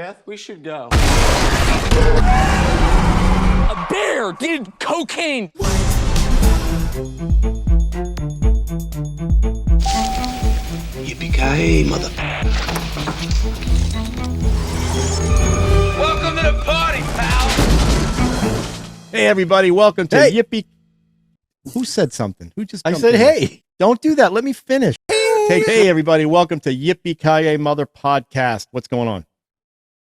bath? We should go. A bear did cocaine. Yippee-Ki-Yay, mother. Welcome to the party, pal. Hey, everybody. Welcome to Hey. Yippee. Who said something? Who just I jumped said, in? hey. Don't do that. Let me finish. Hey, everybody. Welcome to Yippee-Ki-Yay Mother Podcast. What's going on?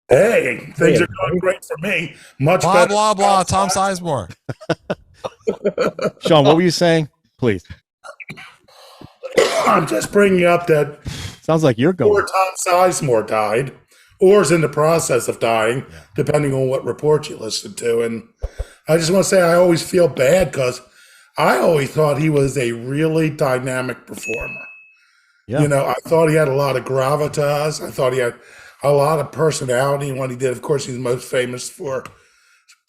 Hey, things are going great for me. Much Blah, better. blah, blah. Tom Sizemore. Sean, what were you saying? Please. I'm just bringing up that Sounds like you're poor going. Tom Sizemore died, or is in the process of dying, depending on what report you listen to. And I just want to say I always feel bad because I always thought he was a really dynamic performer. Yeah. You know, I thought he had a lot of gravitas. I thought he had a lot of personality in what he did. Of course, he's most famous for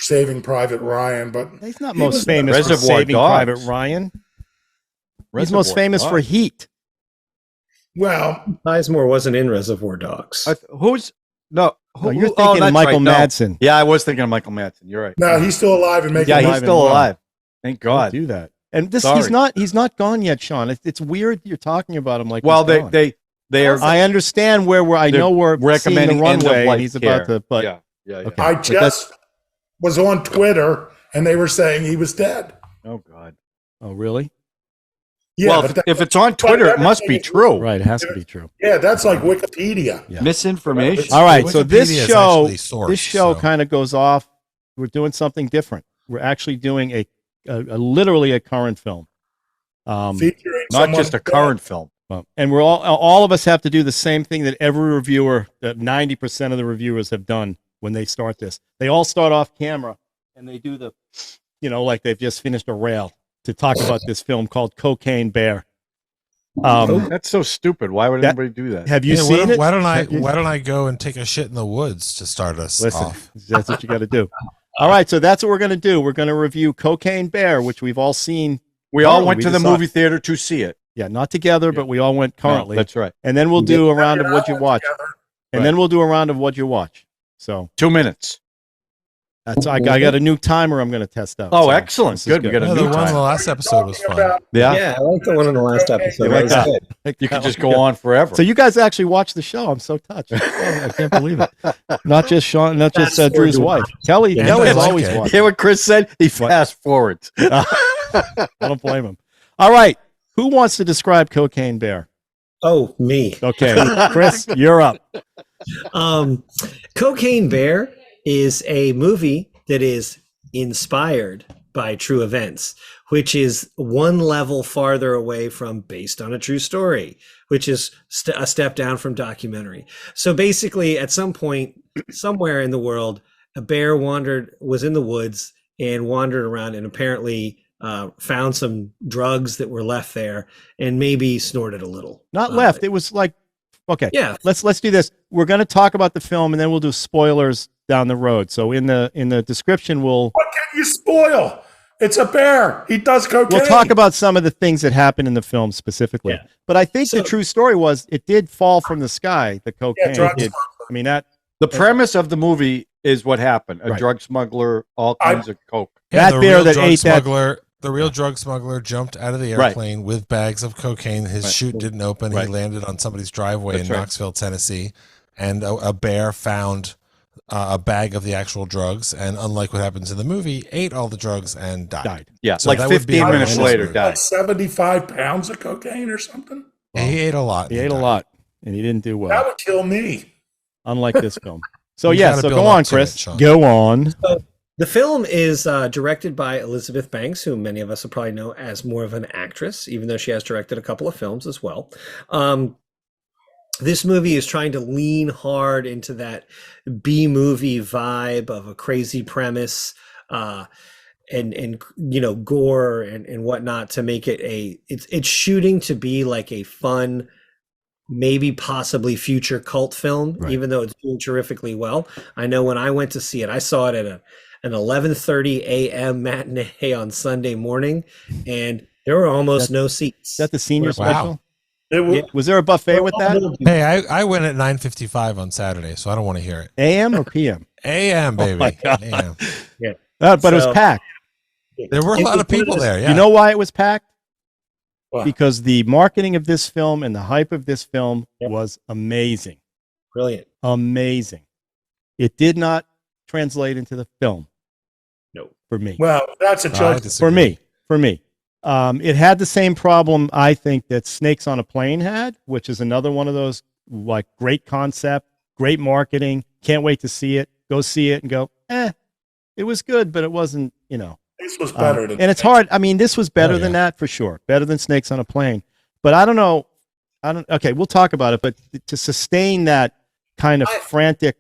Saving Private Ryan, but He's not he most was- famous for Reservoir Saving Dogs. Private Ryan. He's Reservoir most famous for Dogs. Heat. well, Sizemore wasn't in Reservoir Dogs. Who's no? No, Who, you're oh, thinking of that's Michael right, no. Madsen. Yeah, I was thinking of Michael Madsen. You're right. no, he's still alive and making Yeah, alive he's and still well. alive. Thank Don't God. do that. And this, Sorry. he's not gone yet, Sean. It's weird you're talking about him like. Well, he's gone. they are. I understand where I They're know we're seeing the recommending end of runway, and life he's care. about to. But yeah. Okay. I But just was on Twitter and they were saying he was dead. Oh God. oh, really? Yeah, well, but if it's on Twitter, it must be true. Right. It has to be true. yeah, that's like Wikipedia. Yeah. Misinformation. All right. So this Wikipedia is show, actually sourced, this show so- kind of goes off. We're doing something different. We're actually doing a literally a current film. Featuring Not someone just a current film. And we're all of us have to do the same thing that every reviewer, that 90% of the reviewers have done when they start this. They all start off camera and they do the, like they've just finished a rail to talk about this film called Cocaine Bear. That's so stupid. Why would That- anybody do that? Have you Yeah, seen it? why don't Have you- I go and take a shit in the woods to start us Listen, off? that's what you got to do. All right, so that's what we're going to do. We're going to review Cocaine Bear, which we've all seen. We all currently. went We to the just saw movie it. theater to see it. Yeah, not together, but we all went currently. No, that's right. And then we'll do a round of what you Together. watch. And then we'll do a round of what you watch. So 2 minutes. that's I got a new timer I'm going to test out. Oh, So excellent. this is Good. We got a No, new the one in the time. last episode was fun. Yeah. Yeah, I like the one in the last episode. You That like was that? good. You could just go on forever. So you guys actually watched the show. I'm so touched. I can't believe it. Not just Sean, not just Fast Drew's forward. wife. Kelly. Yeah, Kelly's I like always it. watching. Hear what Chris said? He fast forwards. I don't blame him. All right. Who wants to describe Cocaine Bear? Oh, me. Okay. Chris, you're up. Cocaine Bear is a movie that is inspired by true events, which is one level farther away from based on a true story, which is a step down from documentary. So basically, at some point, somewhere in the world, a bear was in the woods and wandered around and apparently found some drugs that were left there and maybe snorted a little. Not left. It was like, okay. Yeah. Let's do this. We're going to talk about the film and then we'll do spoilers down the road. So in the description, What can you spoil? It's a bear. He does cocaine. we'll talk about some of the things that happen in the film specifically. Yeah. But I think So- the true story was it did fall from the sky, the cocaine. drugs. It- I mean, that The premise of the movie is what happened. A Right. drug smuggler, all kinds of coke. That the bear real that drug ate that- smuggler, the real drug smuggler jumped out of the Right. airplane with bags of cocaine. His chute didn't open. Right. He landed on somebody's driveway That's in right. Knoxville, Tennessee, and a bear found a bag of the actual drugs, and unlike what happens in the movie, ate all the drugs and died. Yeah, So like that would be 15 a minutes bonus later, movie. died. like 75 pounds of cocaine or something. Yeah, he ate a lot. he ate a lot and he didn't do That well, would kill me. unlike this film. So You yeah, gotta so build go up on, to Chris. it, Sean. Go on. The film is directed by Elizabeth Banks, who many of us will probably know as more of an actress, even though she has directed a couple of films as well. This movie is trying to lean hard into that B-movie vibe of a crazy premise, and gore and whatnot to make it it's shooting to be like a fun, maybe possibly future cult film, Right. even though it's doing terrifically well. I know when I went to see it, I saw it at an 11:30 a.m. matinee on Sunday morning, and there were almost no seats. Is that the senior Wow. special? Was there a buffet with that? Hey, I went at 9:55 on Saturday, so I don't want to hear it. AM or PM? AM, baby. my God. AM. But it was packed. There were a lot of people there. Yeah. You know why it was packed? What? Because the marketing of this film and the hype of this film was amazing. Brilliant. Amazing. It did not translate into the film. No. For me. Well, that's a I joke. disagree. For me. It had the same problem, I think, that Snakes on a Plane had, which is another one of those, like, great concept, great marketing. Can't wait to see it. Go see it and go, it was good, but it wasn't, This was better than and it's hard. I mean, this was better than that for sure. Better than Snakes on a Plane. But I don't know. Okay, we'll talk about it. But to sustain that kind of frantic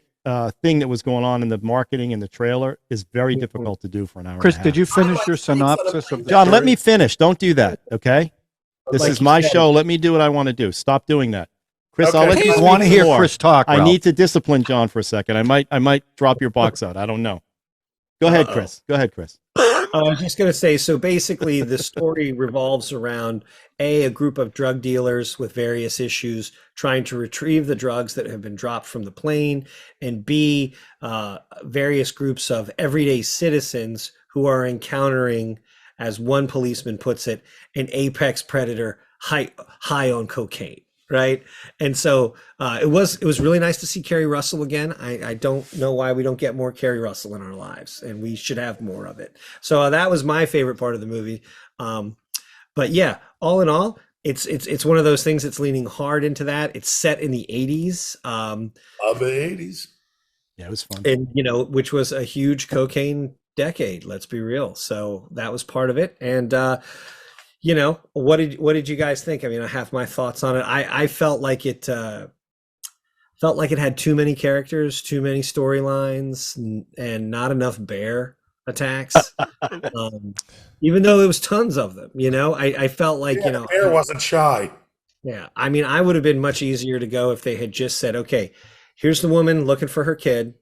thing that was going on in the marketing and the trailer is very difficult to do for an hour. Chris, and a half. did you finish your synopsis of the John, let story? me finish. Don't do that. Okay. This Like is you my said- show. Let me do what I want to do. Stop doing that. Chris, Okay. I'll let you I speak want to some hear more. Chris talk. I Ralph. need to discipline John for a second. I might drop your box out. I don't know. Go ahead, Chris. Go ahead, Chris. I was just going to say, so basically the story revolves around a group of drug dealers with various issues trying to retrieve the drugs that have been dropped from the plane, and B, various groups of everyday citizens who are encountering, as one policeman puts it, an apex predator high on cocaine. Right. And so it was really nice to see Keri Russell again. I don't know why we don't get more Keri Russell in our lives, and we should have more of it. So that was my favorite part of the movie. But yeah, all in all, it's one of those things that's leaning hard into that. It's set in the 80s. of the 80s. Yeah, it was fun. And, which was a huge cocaine decade, let's be real. So that was part of it. And, what did you guys think? I mean, I have my thoughts on it. I felt like it had too many characters, too many storylines, and not enough bear attacks. Even though there was tons of them, I felt like, Bear wasn't shy. yeah. I mean, I would have been much easier to go if they had just said, okay, here's the woman looking for her kid,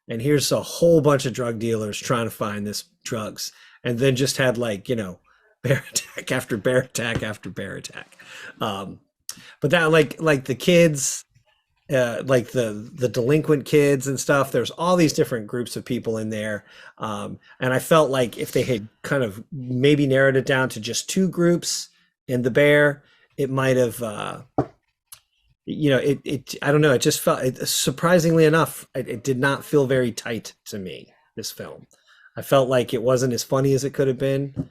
and here's a whole bunch of drug dealers trying to find this drugs, and then just had bear attack after bear attack after bear attack. But that like the kids, like the delinquent kids and stuff, there's all these different groups of people in there. And I felt like if they had kind of maybe narrowed it down to just two groups and the bear, it might have, I don't know. It just felt, surprisingly enough, it did not feel very tight to me, this film. I felt like it wasn't as funny as it could have been.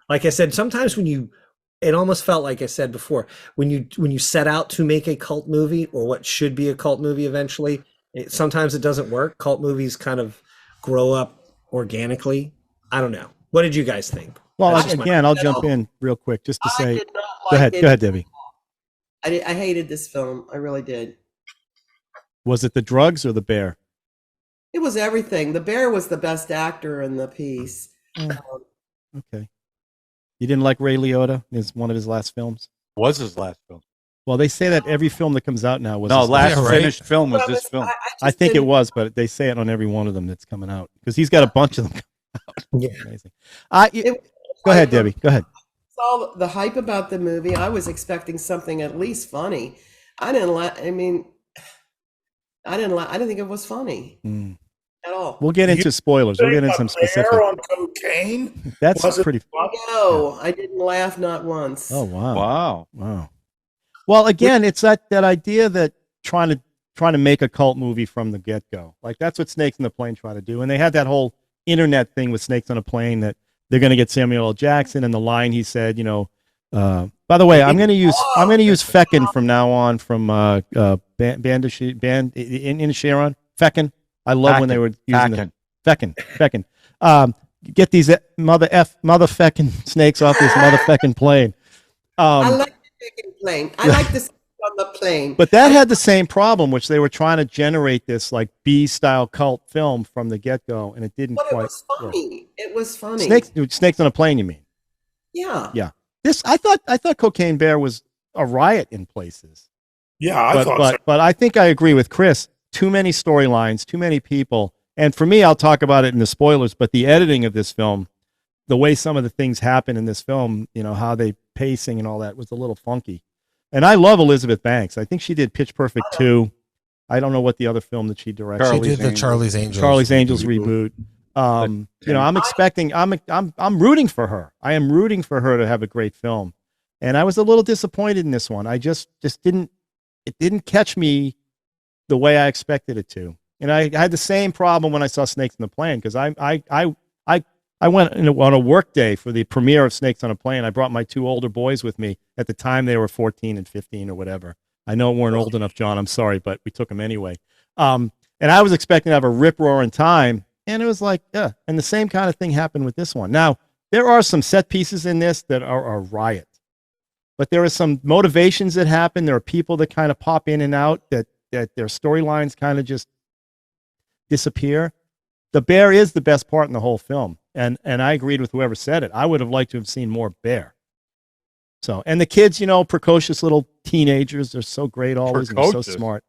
Like I said, sometimes it almost felt like I said before, when you set out to make a cult movie or what should be a cult movie eventually, sometimes it doesn't work. Cult movies kind of grow up organically. I don't know. What did you guys think? Well, That's just again, I'll jump in real quick just to I say. did not Go like ahead. it. Go ahead, Debbie. I hated this film. I really did. Was it the drugs or the bear? It was everything. The bear was the best actor in the piece. Okay. You didn't like Ray Liotta? It's one of his last films. Was his last film? Well, they say that every film that comes out now was. No, his last right. finished film was this film. I think it was, but they say it on every one of them that's coming out because he's got a bunch of them. Yeah. Amazing. Go ahead, Debbie. Go ahead. Saw the hype about the movie. I was expecting something at least funny. I didn't think it was funny at all. We'll get into spoilers. We'll get into some specific. Bear on cocaine. That's Was it pretty. funny? No, I didn't laugh not once. Oh wow! Wow. Wow. Well, again, it's that idea that trying to make a cult movie from the get go. Like that's what Snakes on the Plane try to do, and they had that whole internet thing with Snakes on a Plane that they're going to get Samuel L. Jackson, and the line he said, by the way, I'm going to use Feckin from now on from Band in Sharon. Feckin. I love when they were using the Feckin. Get these motherfucking snakes off this motherfucking plane. I like the second plane. I like the snake on the plane. But that had the same problem, which they were trying to generate this like B-style cult film from the get-go, and it didn't But it quite was work. funny. It was funny. Snakes on a Plane, you mean? Yeah. Yeah. I thought Cocaine Bear was a riot in places. Yeah, I thought so. But I think I agree with Chris. Too many storylines, too many people. And for me, I'll talk about it in the spoilers, but the editing of this film, the way some of the things happen in this film, how they pacing and all that was a little funky. And I love Elizabeth Banks. I think she did Pitch Perfect 2. I don't know what the other film that she directed. She did the Charlie's Angels. Charlie's Angels reboot. You know, I'm expecting. I'm rooting for her. I am rooting for her to have a great film. And I was a little disappointed in this one. I just didn't. It didn't catch me the way I expected it to. And I had the same problem when I saw Snakes on a Plane, because I went on a work day for the premiere of Snakes on a Plane. I brought my 2 older boys with me. At the time, they were 14 and 15 or whatever. I know weren't old enough, John. I'm sorry, but we took them anyway. And I was expecting to have a rip-roaring time, and it was like, yeah. And the same kind of thing happened with this one. Now, there are some set pieces in this that are a riot, but there are some motivations that happen. There are people that kind of pop in and out that their storylines kind of just disappear. The bear is the best part in the whole film, and I agreed with whoever said it. I would have liked to have seen more bear. So, and the kids, you know, precocious little teenagers, they're so great always, and so smart.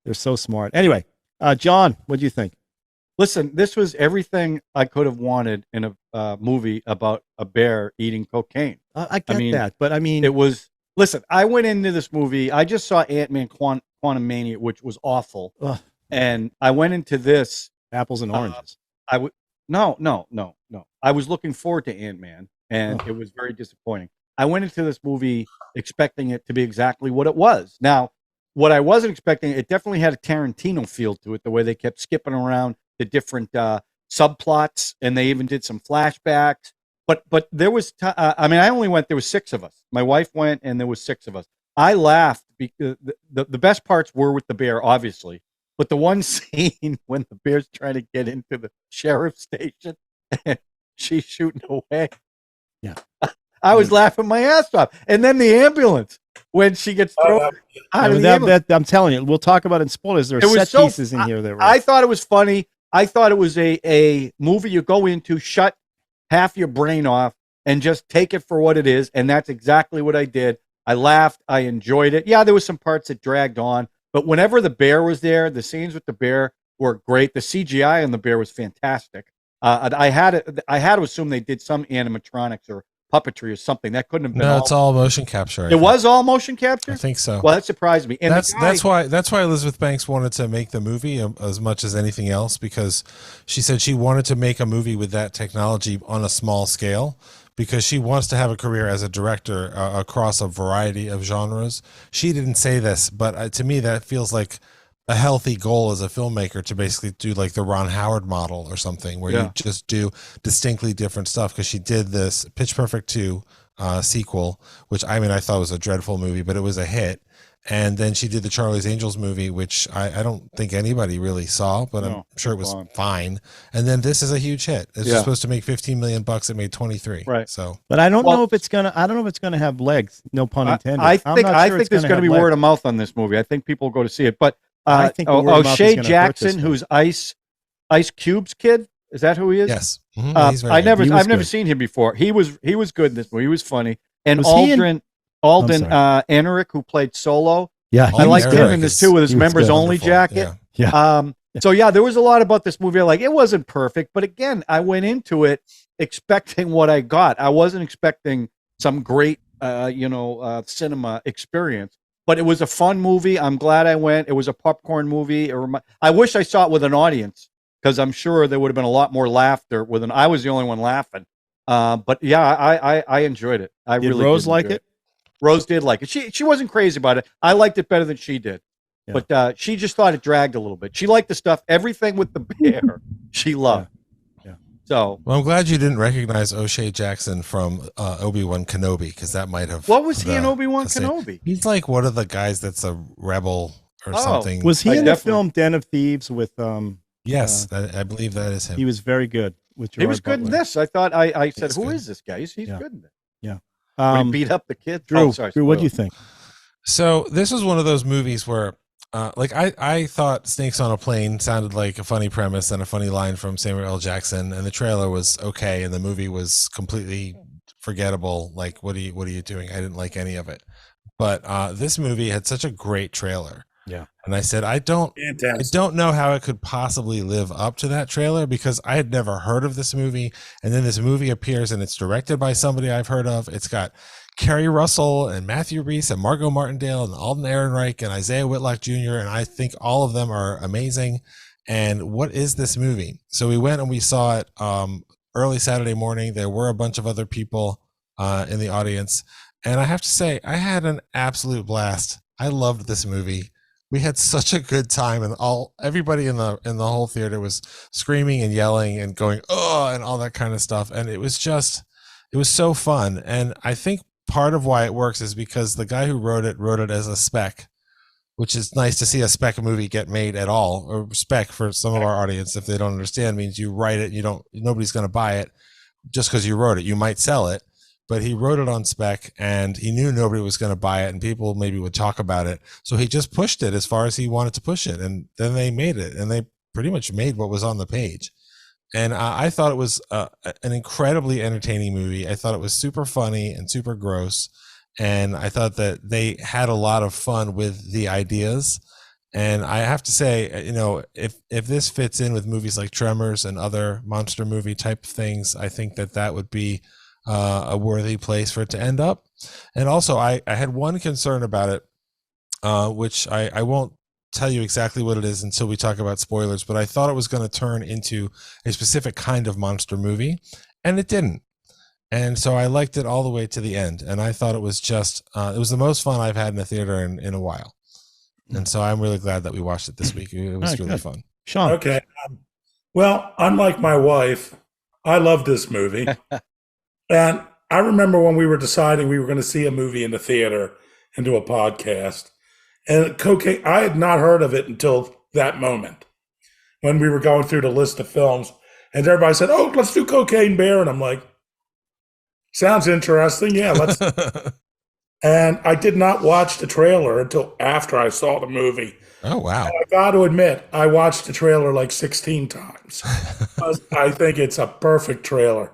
They're so smart. Anyway, John, what do you think? Listen, this was everything I could have wanted in a movie about a bear eating cocaine. I get that, but I mean, it was. Listen, I went into this movie. I just saw Ant-Man Quantumania, which was awful, and I went into this apples and oranges. No. I was looking forward to Ant-Man, and it was very disappointing. I went into this movie expecting it to be exactly what it was. Now, what I wasn't expecting, it definitely had a Tarantino feel to it, the way they kept skipping around the different subplots, and they even did some flashbacks. But there was, I mean, I only went, there was 6 of us. My wife went, and there was 6 of us. I laughed because the best parts were with the bear, obviously. But the one scene when the bear's trying to get into the sheriff's station and she's shooting away. Yeah. I was laughing my ass off. And then the ambulance, when she gets thrown out of the ambulance. I'm telling you, we'll talk about it in spoilers. There are set pieces in here that were. I thought it was funny. I thought it was a movie you go into, shut half your brain off, and just take it for what it is. And that's exactly what I did. I laughed. I enjoyed it. Yeah, there was some parts that dragged on. But whenever the bear was there, the scenes with the bear were great. The CGI on the bear was fantastic. I had to assume they did some animatronics or puppetry or something. That couldn't have been. No, it's all motion capture. It was all motion capture? I think so. Well, that surprised me. And that's why Elizabeth Banks wanted to make the movie as much as anything else, because she said she wanted to make a movie with that technology on a small scale, because she wants to have a career as a director across a variety of genres. She didn't say this, but to me that feels like a healthy goal as a filmmaker, to basically do like the Ron Howard model or something, where you just do distinctly different stuff. Because she did this Pitch Perfect 2 sequel, which I thought was a dreadful movie, but it was a hit. And then she did the Charlie's Angels movie, which I don't think anybody really saw, but I'm sure it was fine. And then this is a huge hit. It's supposed to make $15 million. It made 23. Right. So, but I don't know if it's gonna. I don't know if it's gonna have legs. No pun intended. I think there's going to be word of mouth on this movie. I think people go to see it. But I think O'Shea Jackson, who's Ice Cube's kid, is that who he is? Yes. Mm-hmm. I've never seen him before. He was good in this movie. He was funny. And Alden Ehrenreich, who played Solo. Yeah, I liked him in this too, with his members only jacket. Yeah. So yeah, there was a lot about this movie. Like, it wasn't perfect, but again, I went into it expecting what I got. I wasn't expecting some great, cinema experience. But it was a fun movie. I'm glad I went. It was a popcorn movie. I wish I saw it with an audience, because I'm sure there would have been a lot more laughter. I was the only one laughing. But yeah, I enjoyed it. Did Rose like it? Rose did like it. She wasn't crazy about it. I liked it better than she did. Yeah. But she just thought it dragged a little bit. She liked the stuff, everything with the bear, she loved. Yeah. So, well, I'm glad you didn't recognize O'Shea Jackson from Obi-Wan Kenobi, because that might have. What was he in Obi-Wan Kenobi? He's like one of the guys that's a rebel or something. Was he in the film Den of Thieves with? Yes, I believe that is him. He was very good with. Gerard he was good Butler. in this. I thought I said, "Who is this guy?" He's good in this. Yeah. He beat up the kid. Drew, what do you think? So this was one of those movies where, I thought Snakes on a Plane sounded like a funny premise and a funny line from Samuel L. Jackson, and the trailer was okay, and the movie was completely forgettable. Like, what are you doing? I didn't like any of it. But this movie had such a great trailer. Yeah. And I said, I don't know how it could possibly live up to that trailer because I had never heard of this movie. And then this movie appears and it's directed by somebody I've heard of. It's got Keri Russell and Matthew Rhys and Margot Martindale and Alden Ehrenreich and Isaiah Whitlock Jr. And I think all of them are amazing. And what is this movie? So we went and we saw it early Saturday morning. There were a bunch of other people in the audience. And I have to say, I had an absolute blast. I loved this movie. We had such a good time, and everybody in the whole theater was screaming and yelling and going, oh, and all that kind of stuff. And it was so fun. And I think part of why it works is because the guy who wrote it as a spec, which is nice to see a spec movie get made at all. Or spec for some of our audience, if they don't understand, means you write it, nobody's going to buy it just because you wrote it. You might sell it. But he wrote it on spec and he knew nobody was going to buy it and people maybe would talk about it. So he just pushed it as far as he wanted to push it. And then they made it and they pretty much made what was on the page. And I thought it was an incredibly entertaining movie. I thought it was super funny and super gross. And I thought that they had a lot of fun with the ideas. And I have to say, if this fits in with movies like Tremors and other monster movie type things, I think that would be a worthy place for it to end up. And also I had one concern about it, which I won't tell you exactly what it is until we talk about spoilers, but I thought it was going to turn into a specific kind of monster movie, and it didn't. And so I liked it all the way to the end. And I thought it was just, it was the most fun I've had in a theater in a while. And so I'm really glad that we watched it this week. It was really fun. Sean. Okay. Well, unlike my wife, I love this movie. And I remember when we were deciding we were going to see a movie in the theater and do a podcast. And cocaine, I had not heard of it until that moment when we were going through the list of films. And everybody said, oh, let's do Cocaine Bear. And I'm like, sounds interesting. Yeah, let's. And I did not watch the trailer until after I saw the movie. Oh, wow. And I got to admit, I watched the trailer like 16 times. I think it's a perfect trailer.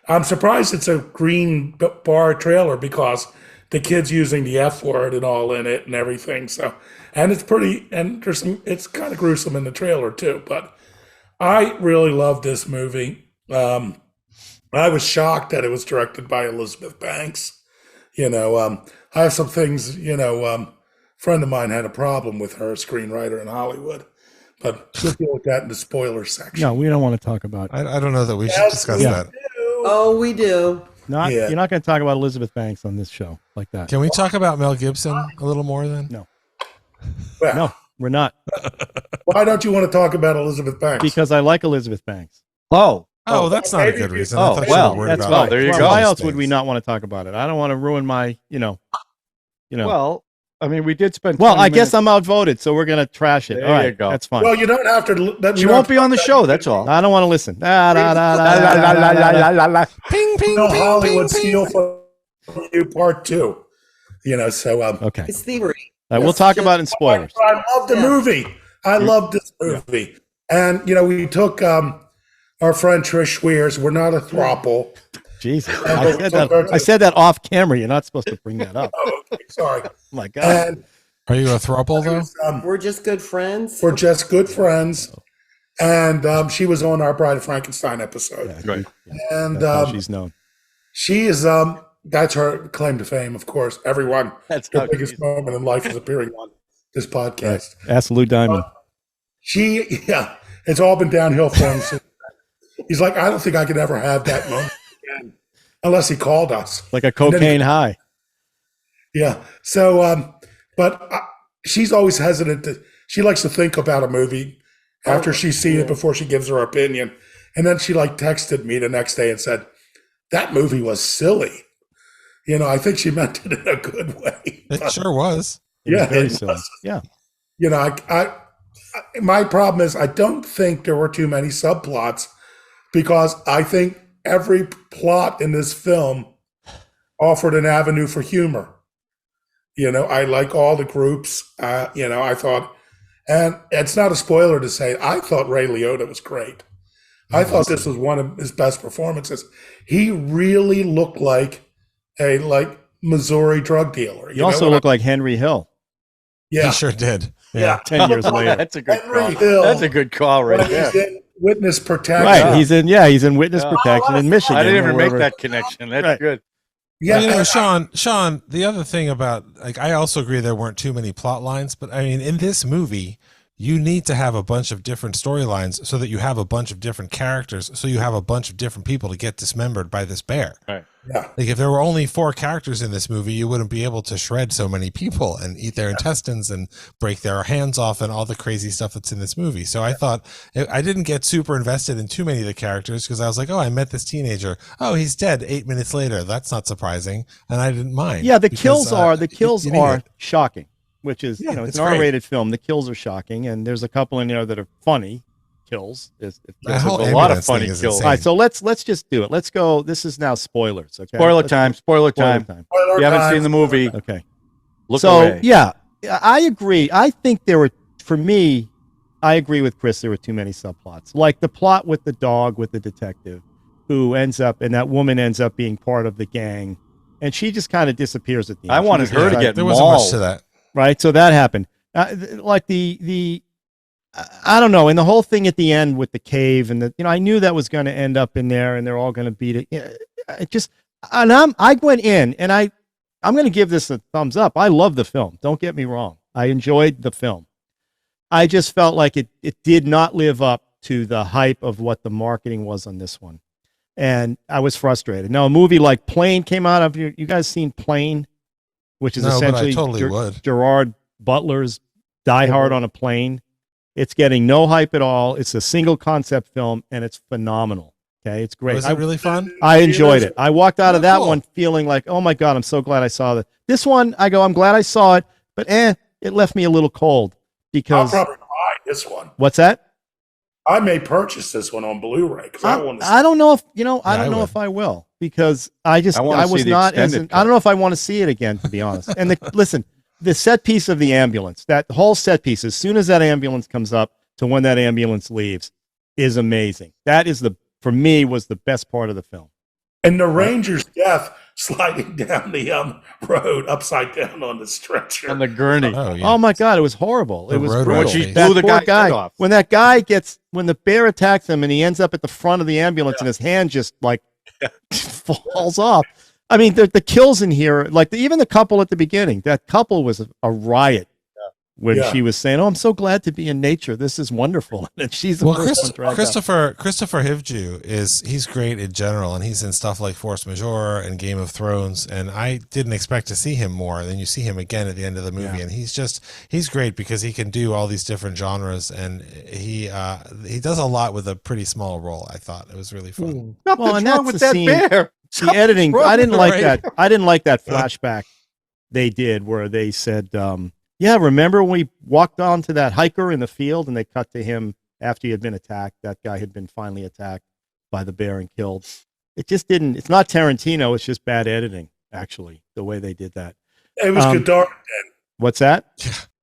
I'm surprised it's a green bar trailer because the kid's using the F word and all in it and everything. So, and it's pretty, and it's kind of gruesome in the trailer too. But I really love this movie. I was shocked that it was directed by Elizabeth Banks. I have some things, friend of mine had a problem with her, screenwriter in Hollywood. But we'll deal with that in the spoiler section. No, we don't want to talk about it. I don't know that we should discuss that. Oh, we do. You're not going to talk about Elizabeth Banks on this show like that. Can we talk about Mel Gibson a little more then? No. Well, no, we're not. Why don't you want to talk about Elizabeth Banks? Because I like Elizabeth Banks. Oh, that's not a good reason. I thought you were worried that's about fine. There you well, go. Why else would we not want to talk about it? I don't want to ruin my, Well, I mean, we did spend. Well, I guess I'm outvoted, so we're gonna trash it. There all right, you go. That's fine. Well, you don't have to. She won't be on the show. That's all. I don't want to listen. Ping, ping, No ping, Hollywood ping, Steal from You Part 2. So Okay. It's thievery. We'll talk about it in spoilers. I love the movie. I love this movie. And we took our friend Trish Swears. We're not a throuple. Jesus, I said that off camera. You're not supposed to bring that up. Oh, okay, sorry. Oh my God. And Are you a throuple though? We're just good friends. we're just good friends. And she was on our Bride of Frankenstein episode. Yeah, Right. And that's how she's known. she is that's her claim to fame, of course. Everyone, That's her how biggest moment in life is appearing on this podcast. Ask Lou Diamond. It's all been downhill for him. Since he's like, I don't think I could ever have that moment again, unless he called us. Like a cocaine high. Yeah. So, but she's always hesitant she likes to think about a movie after she's seen it before she gives her opinion. And then she texted me the next day and said, that movie was silly. I think she meant it in a good way. It sure was. Yeah. Very it silly. was. Yeah. My problem is I don't think there were too many subplots because I think every plot in this film offered an avenue for humor. I like all the groups. I thought, and it's not a spoiler to say, I thought Ray Liotta was great. I thought this was one of his best performances. He really looked like a Missouri drug dealer. You also look like Henry Hill. Yeah. He sure did. Yeah. 10 years later. That's a good Henry call. Hill. That's a good call right When there. he's in witness protection. Right. He's in witness Yeah. protection in Michigan. I didn't even or make wherever. that connection. That's Right. good. Yeah. You know, Sean, the other thing about, like, I also agree there weren't too many plot lines, but I mean, in this movie, you need to have a bunch of different storylines so that you have a bunch of different characters, so you have a bunch of different people to get dismembered by this bear. Right. Yeah. Like, if there were only 4 characters in this movie, you wouldn't be able to shred so many people and eat their intestines and break their hands off and all the crazy stuff that's in this movie. So I thought, I didn't get super invested in too many of the characters because I was like, oh, I met this teenager. Oh, he's dead 8 minutes later. That's not surprising. And I didn't mind. Yeah, the because, kills are you need it. shocking, which is, Yeah, you know, it's it's an great. R-rated film. The kills are shocking, and there's a couple in there that are funny kills. That whole a lot of ambulance funny thing is kills. insane. All right, so let's just do it. Let's go. This is now spoilers. Okay. Spoiler Let's- time. Spoiler time. Spoiler If you haven't time. seen the movie, Okay. look So away. yeah, I agree. I think there were, for me, I agree with Chris. There were too many subplots, like the plot with the dog with the detective, who ends up, and that woman ends up being part of the gang, and she just kind of disappears at the end. I She wanted just her to decides- get There wasn't much mauled. to that. right. So that happened. Like I don't know, and the whole thing at the end with the cave, and the, you know, I knew that was going to end up in there, and they're all going to beat it. It just, and I went in, and I'm going to give this a thumbs up. I love the film. Don't get me wrong. I enjoyed the film. I just felt like it did not live up to the hype of what the marketing was on this one, and I was frustrated. Now, a movie like Plane came out. Have you guys seen Plane, which is No, but I essentially totally would. Gerard Butler's Die Hard on a Plane? It's getting no hype at all. It's a single concept film, and it's phenomenal. Okay, it's great. Was it really fun? I enjoyed it. I walked out of Oh, that cool. one feeling like, oh my God, I'm so glad I saw that. This one, I go, I'm glad I saw it, but it left me a little cold I'll because probably buy this one. what's that? I may purchase this one on Blu-ray because I want to. I don't know if I Yeah, I don't know would. if I will because I wanna was see the not as extended I don't know if I want to see it again, to be honest. And listen, the set piece of the ambulance, that whole set piece, as soon as that ambulance comes up to when that ambulance leaves, is amazing. That is for me was the best part of the film. And the Ranger's death sliding down the road upside down on the stretcher. On the gurney. Oh, yeah. Oh my God, it was horrible. The It was road brutal. rash face. That Blew the poor guy's head off. When the bear attacks him and he ends up at the front of the ambulance and his hand just like falls off. I mean, the kills in here, like even the couple at the beginning, that couple was a riot. When Yeah. she was saying, "Oh, I'm so glad to be in nature. This is wonderful," and she's the Well, first one dragged out. Christopher Hivju he's great in general, and he's in stuff like Force Majeure and Game of Thrones, and I didn't expect to see him more. Then you see him again at the end of the movie, and he's great because he can do all these different genres, and he does a lot with a pretty small role. I thought it was really fun. Well, Nothing's and wrong that's with the that scene- bear. The editing, wrong I didn't with like right? that. I didn't like that flashback they did where they said, yeah, remember when we walked on to that hiker in the field and they cut to him after he had been attacked? That guy had been finally attacked by the bear and killed. It just didn't, it's not Tarantino. It's just bad editing, actually, the way they did that. It was Godard. Then. What's that?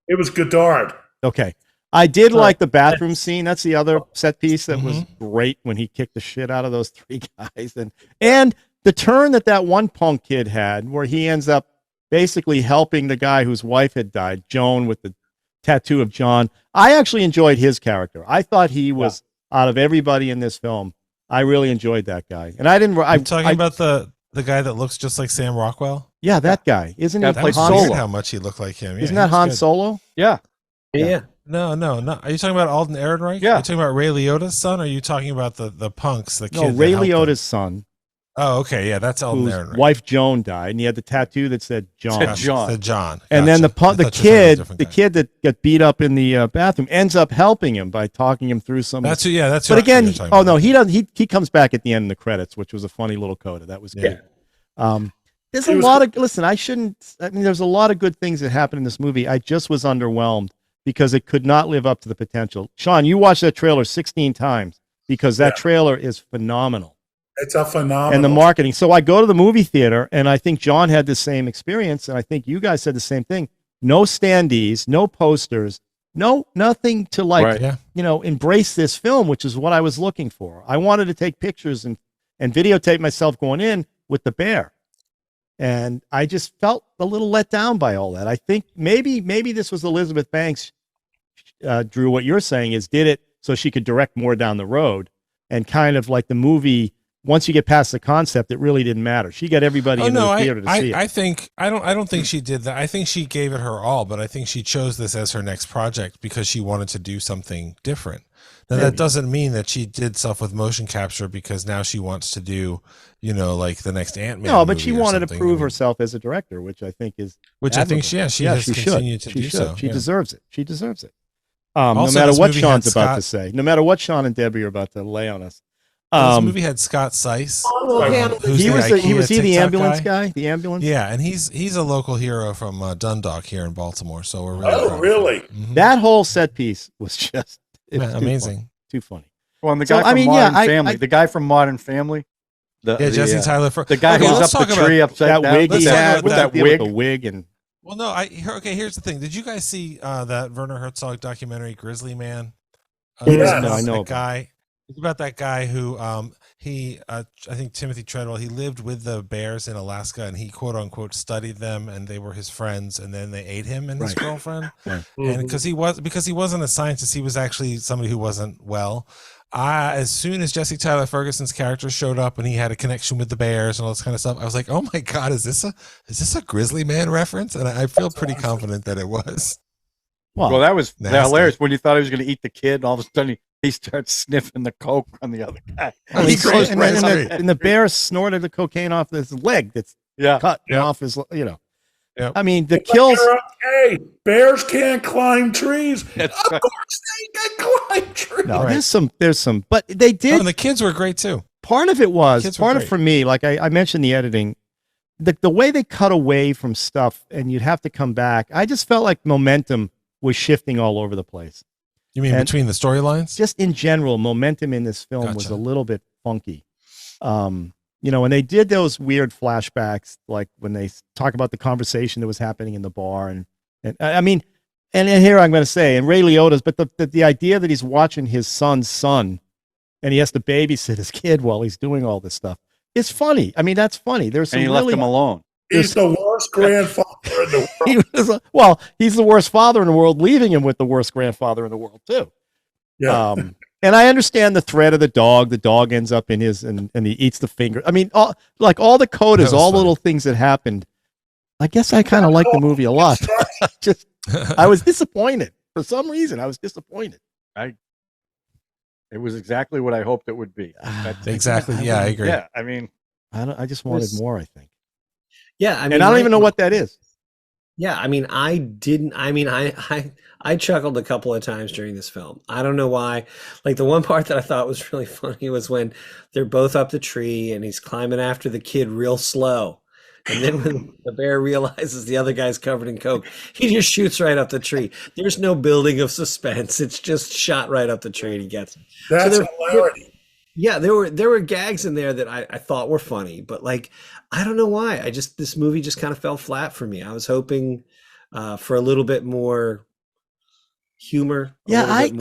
It was Godard. Okay. I did like the bathroom scene. That's the other set piece that was Mm-hmm. great when he kicked the shit out of those 3 guys. And the turn that one punk kid had where he ends up basically helping the guy whose wife had died, Joan, with the tattoo of John. I actually enjoyed his character. I thought he was, out of everybody in this film, I really enjoyed that guy. And I didn't... I'm talking about the guy that looks just like Sam Rockwell. Yeah, that guy. Isn't he? That That played was Han, weird Solo. how much he looked like him. Yeah, Isn't he that was Han good. Solo? Yeah. Yeah. No. Are you talking about Alden Ehrenreich? Yeah. Are you talking about Ray Liotta's son? Or are you talking about the punks, the kid? No, that Ray helped him? Liotta's son, Oh, okay. Yeah, that's Alden whose Ehrenreich. wife Joan died, and he had the tattoo that said John. Said John. Said John. And then Gotcha. I the thought you were talking about a different guy. kid that got beat up in the bathroom ends up helping him by talking him through some. That's who. Yeah, that's. But who again, you're talking oh about. no, he doesn't. He comes back at the end in the credits, which was a funny little coda. That was good. There's It a was lot of listen. I mean, there's a lot of good things that happened in this movie. I just was underwhelmed because it could not live up to the potential. Sean, you watched that trailer 16 times because that trailer is phenomenal. It's a phenomenal. And the marketing. So I go to the movie theater, and I think John had the same experience, and I think you guys said the same thing. No standees, no posters, nothing to Right. Yeah. embrace this film, which is what I was looking for. I wanted to take pictures and videotape myself going in with the bear. And I just felt a little let down by all that. I think maybe this was Elizabeth Banks Drew, what you're saying is did it so she could direct more down the road, and kind of like the movie. Once you get past the concept, it really didn't matter. She got everybody in the theater to see it. I don't think she did that. I think she gave it her all, but I think she chose this as her next project because she wanted to do something different. Now that doesn't mean that she did stuff with motion capture because now she wants to do, like the next Ant-Man. No, but she wanted to prove herself as a director, which I think is I think she has continued to do so. She deserves it. She deserves it. No matter what Sean's about to say, no matter what Sean and Debbie are about to lay on us. This movie had Scott Seiss. He was the ambulance guy? The ambulance? Yeah, and he's a local hero from Dundalk here in Baltimore. So we're really Oh, really? Mm-hmm. That whole set piece was just amazing. Too funny. Well, and the guy from Modern Family. The guy from Modern Family. Jesse Tyler. The guy who was up the tree upside down. Wig he had with that wig. The wig and. Well, no. Here's the thing. Did you guys see that Werner Herzog documentary, Grizzly Man? Yeah, no, I know that guy. It's about that guy who I think Timothy Treadwell, he lived with the bears in Alaska and he quote unquote studied them and they were his friends and then they ate him and his girlfriend. Right. And because he wasn't a scientist, he was actually somebody who wasn't well. As soon as Jesse Tyler Ferguson's character showed up and he had a connection with the bears and all this kind of stuff, I was like, oh my God, is this a Grizzly Man reference? And I feel pretty confident that it was. Well, that was hilarious when you thought he was going to eat the kid and all of a sudden he starts sniffing the coke on the other guy. And the bear snorted the cocaine off his leg that's cut off his, Yep. I mean, the kills. Okay, bears can't climb trees. Of course they can climb trees. No, there's some, but they did. Oh, and the kids were great too. Part of it was, for me, like I mentioned the editing, the way they cut away from stuff and you'd have to come back. I just felt like momentum was shifting all over the place. You mean between the storylines? Just in general, momentum in this film was a little bit funky. When they did those weird flashbacks, like when they talk about the conversation that was happening in the bar, and I mean, and here I'm going to say, and Ray Liotta's, but the idea that he's watching his son's son, and he has to babysit his kid while he's doing all this stuff, is funny. I mean, that's funny. There's some and he left him alone. He's the worst grandfather in the world. He's the worst father in the world, leaving him with the worst grandfather in the world too. Yeah. And I understand the threat of the dog. The dog ends up in his, and he eats the finger. I mean, all the codas, all the little things that happened. I guess I kind of like the movie a lot. I was disappointed for some reason. I was disappointed. It was exactly what I hoped it would be. Exactly. Yeah, I agree. Yeah, I mean, I just wanted more, I think. Yeah, I mean, and I don't even know what that is. Yeah, I mean, I chuckled a couple of times during this film. I don't know why. Like the one part that I thought was really funny was when they're both up the tree and he's climbing after the kid real slow. And then when the bear realizes the other guy's covered in coke, he just shoots right up the tree. There's no building of suspense. It's just shot right up the tree and he gets it. That's hilarious. Yeah, there were gags in there that I thought were funny, but like I don't know why. This movie just kind of fell flat for me. I was hoping for a little bit more humor. Yeah, I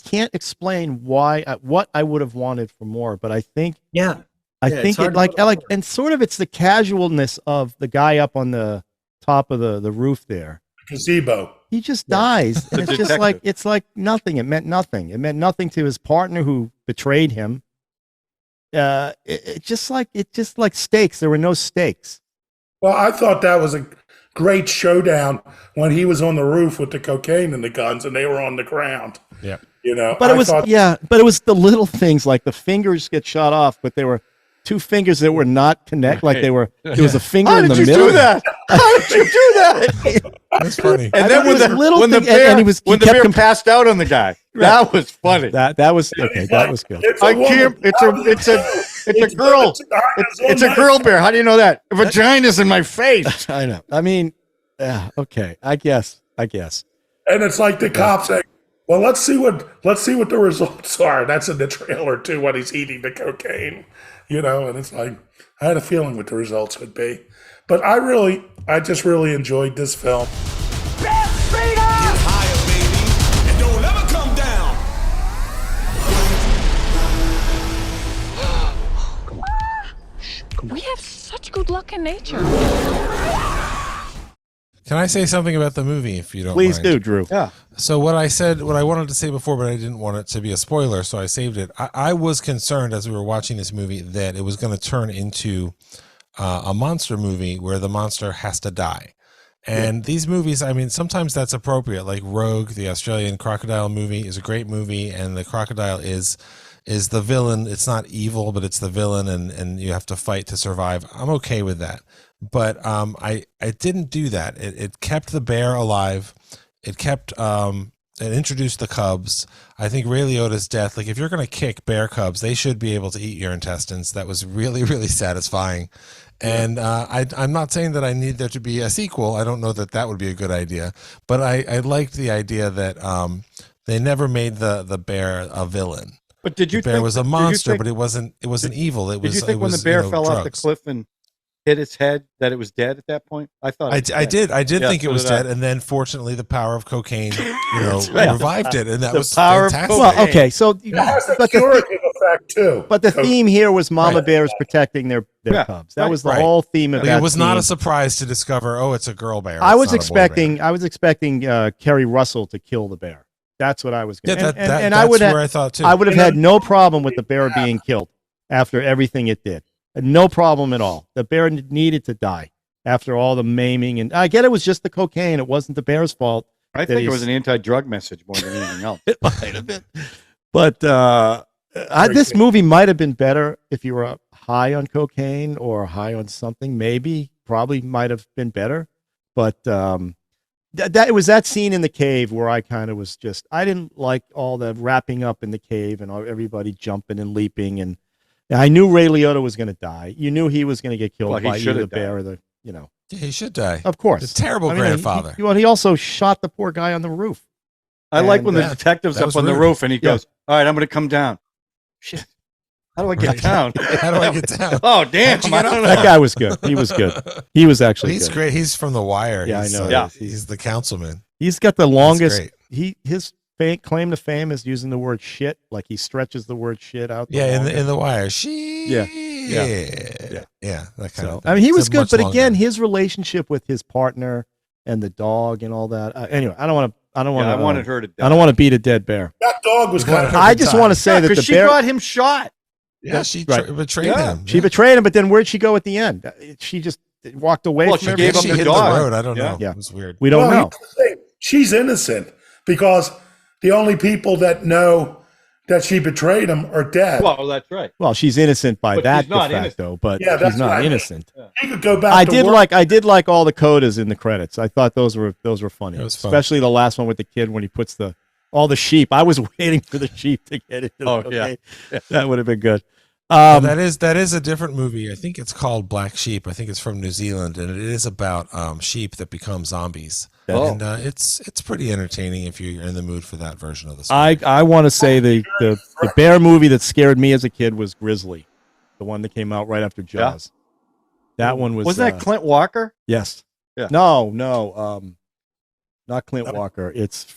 can't explain what I would have wanted for more, but I think I think it and sort of it's the casualness of the guy up on the top of the roof there. Gazebo. He just dies. And it's just like it's like nothing. It meant nothing. It meant nothing to his partner who betrayed him. It just like stakes. There were no stakes. Well, I thought that was a great showdown when he was on the roof with the cocaine and the guns, and they were on the ground. Yeah, but it was the little things like the fingers get shot off, but they were two fingers that were not connect. Like there was a finger in the middle. How did you do that? That's funny. And then when the bear passed out on the guy, that was funny. That was okay. That was good. It's a girl. It's a girl bear. How do you know that? A vagina's in my face. I know. I mean, yeah. Okay. I guess. And it's like the cops saying, "Well, let's see what the results are." That's in the trailer too when he's eating the cocaine. And it's like, I had a feeling what the results would be. But I just really enjoyed this film. Get higher, baby, and don't ever come down. We have such good luck in nature. Can Can I say something about the movie if you don't Please mind? do, Drew. Yeah. So what I wanted to say before, but I didn't want it to be a spoiler, so I saved it. I was concerned as we were watching this movie that it was going to turn into a monster movie where the monster has to die. And these movies, I mean, sometimes that's appropriate. Like Rogue, the Australian crocodile movie, is a great movie, and the crocodile is the villain. It's not evil, but it's the villain, and you have to fight to survive. I'm okay with that. But I didn't do that. It kept the bear alive. It kept it introduced the cubs. I think Ray Liotta's death, like if you're going to kick bear cubs, they should be able to eat your intestines. That was really, really satisfying. And I'm not saying that I need there to be a sequel. I don't know that would be a good idea. But I liked the idea that they never made the bear a villain. But did you the bear think, was a monster, but it wasn't evil. It was. Did you think when the bear fell off the cliff and hit its head that it was dead at that point? I thought I did think it was dead, and then fortunately the power of cocaine, revived it, and that was power of fantastic. Well, okay, so It has a curative effect too. but the theme here was mama bears protecting their cubs. That was the whole theme of Like, that. it was not a scene. surprise to discover, it's a girl bear. I It's was not a boy bear. expecting Keri Russell to kill the bear. That's what I was. Yeah, Gonna, that's I would where I thought too. I would have had no problem with the bear being killed after everything it did. No problem at all. The bear needed to die after all the maiming, and I get it was just the cocaine. It wasn't the bear's fault. I think it was an anti-drug message more than anything else. It might have been, but this movie might have been better if you were high on cocaine or high on something. Maybe, probably might have been better. But that it was that scene in the cave where I kind of was just I didn't like all the wrapping up in the cave and everybody jumping and leaping, and I knew Ray Liotta was going to die. You knew he was going to get killed by either the bear or the Yeah, he should die. Of course, a terrible grandfather. He also shot the poor guy on the roof. I like when the detective's up on the roof and he goes, "All right, I'm going to come down." Shit. How do I get down? How do I get down? Oh, damn. That guy was good. He was good. He was actually He's good. great. He's from The Wire. Yeah, He's, I know. Yeah. He's the councilman. He's got the longest. great. His claim to fame is using the word shit. Like he stretches the word shit out. Yeah, in the Wire. Yeah, that kind of thing. I mean, he was It's good, much but longer. again, his relationship with his partner and the dog and all that. Anyway, I don't want to. I wanted her to die. I don't want to beat a dead bear. That dog was kind of. I just want to say that the because she bear. got him shot. Yeah, she Right. betrayed him. She betrayed him, but then where'd she go at the end? She just walked away Well, from she everything. gave him She the hit dog. the road. I don't know. Yeah. It was weird. We don't know. here's the thing. She's innocent because the only people that know that she betrayed him are dead. Well, that's right. Well, she's innocent by But that she's not de facto, innocent. but Yeah, that's she's not right. innocent. He could go back. I to did work. like all the codas in the credits. I thought those were funny, It was fun. especially the last one with the kid when he puts all the sheep. I was waiting for the sheep to get into. Oh, okay? That would have been good. That is a different movie. I think it's called Black Sheep. I think it's from New Zealand, and it is about sheep that become zombies. Oh. And it's pretty entertaining if you're in the mood for that version of the story. I want to say the bear movie that scared me as a kid was Grizzly, the one that came out right after Jaws. That one was. Wasn't that Clint Walker? Yes. Yeah. No, not Clint Walker. It's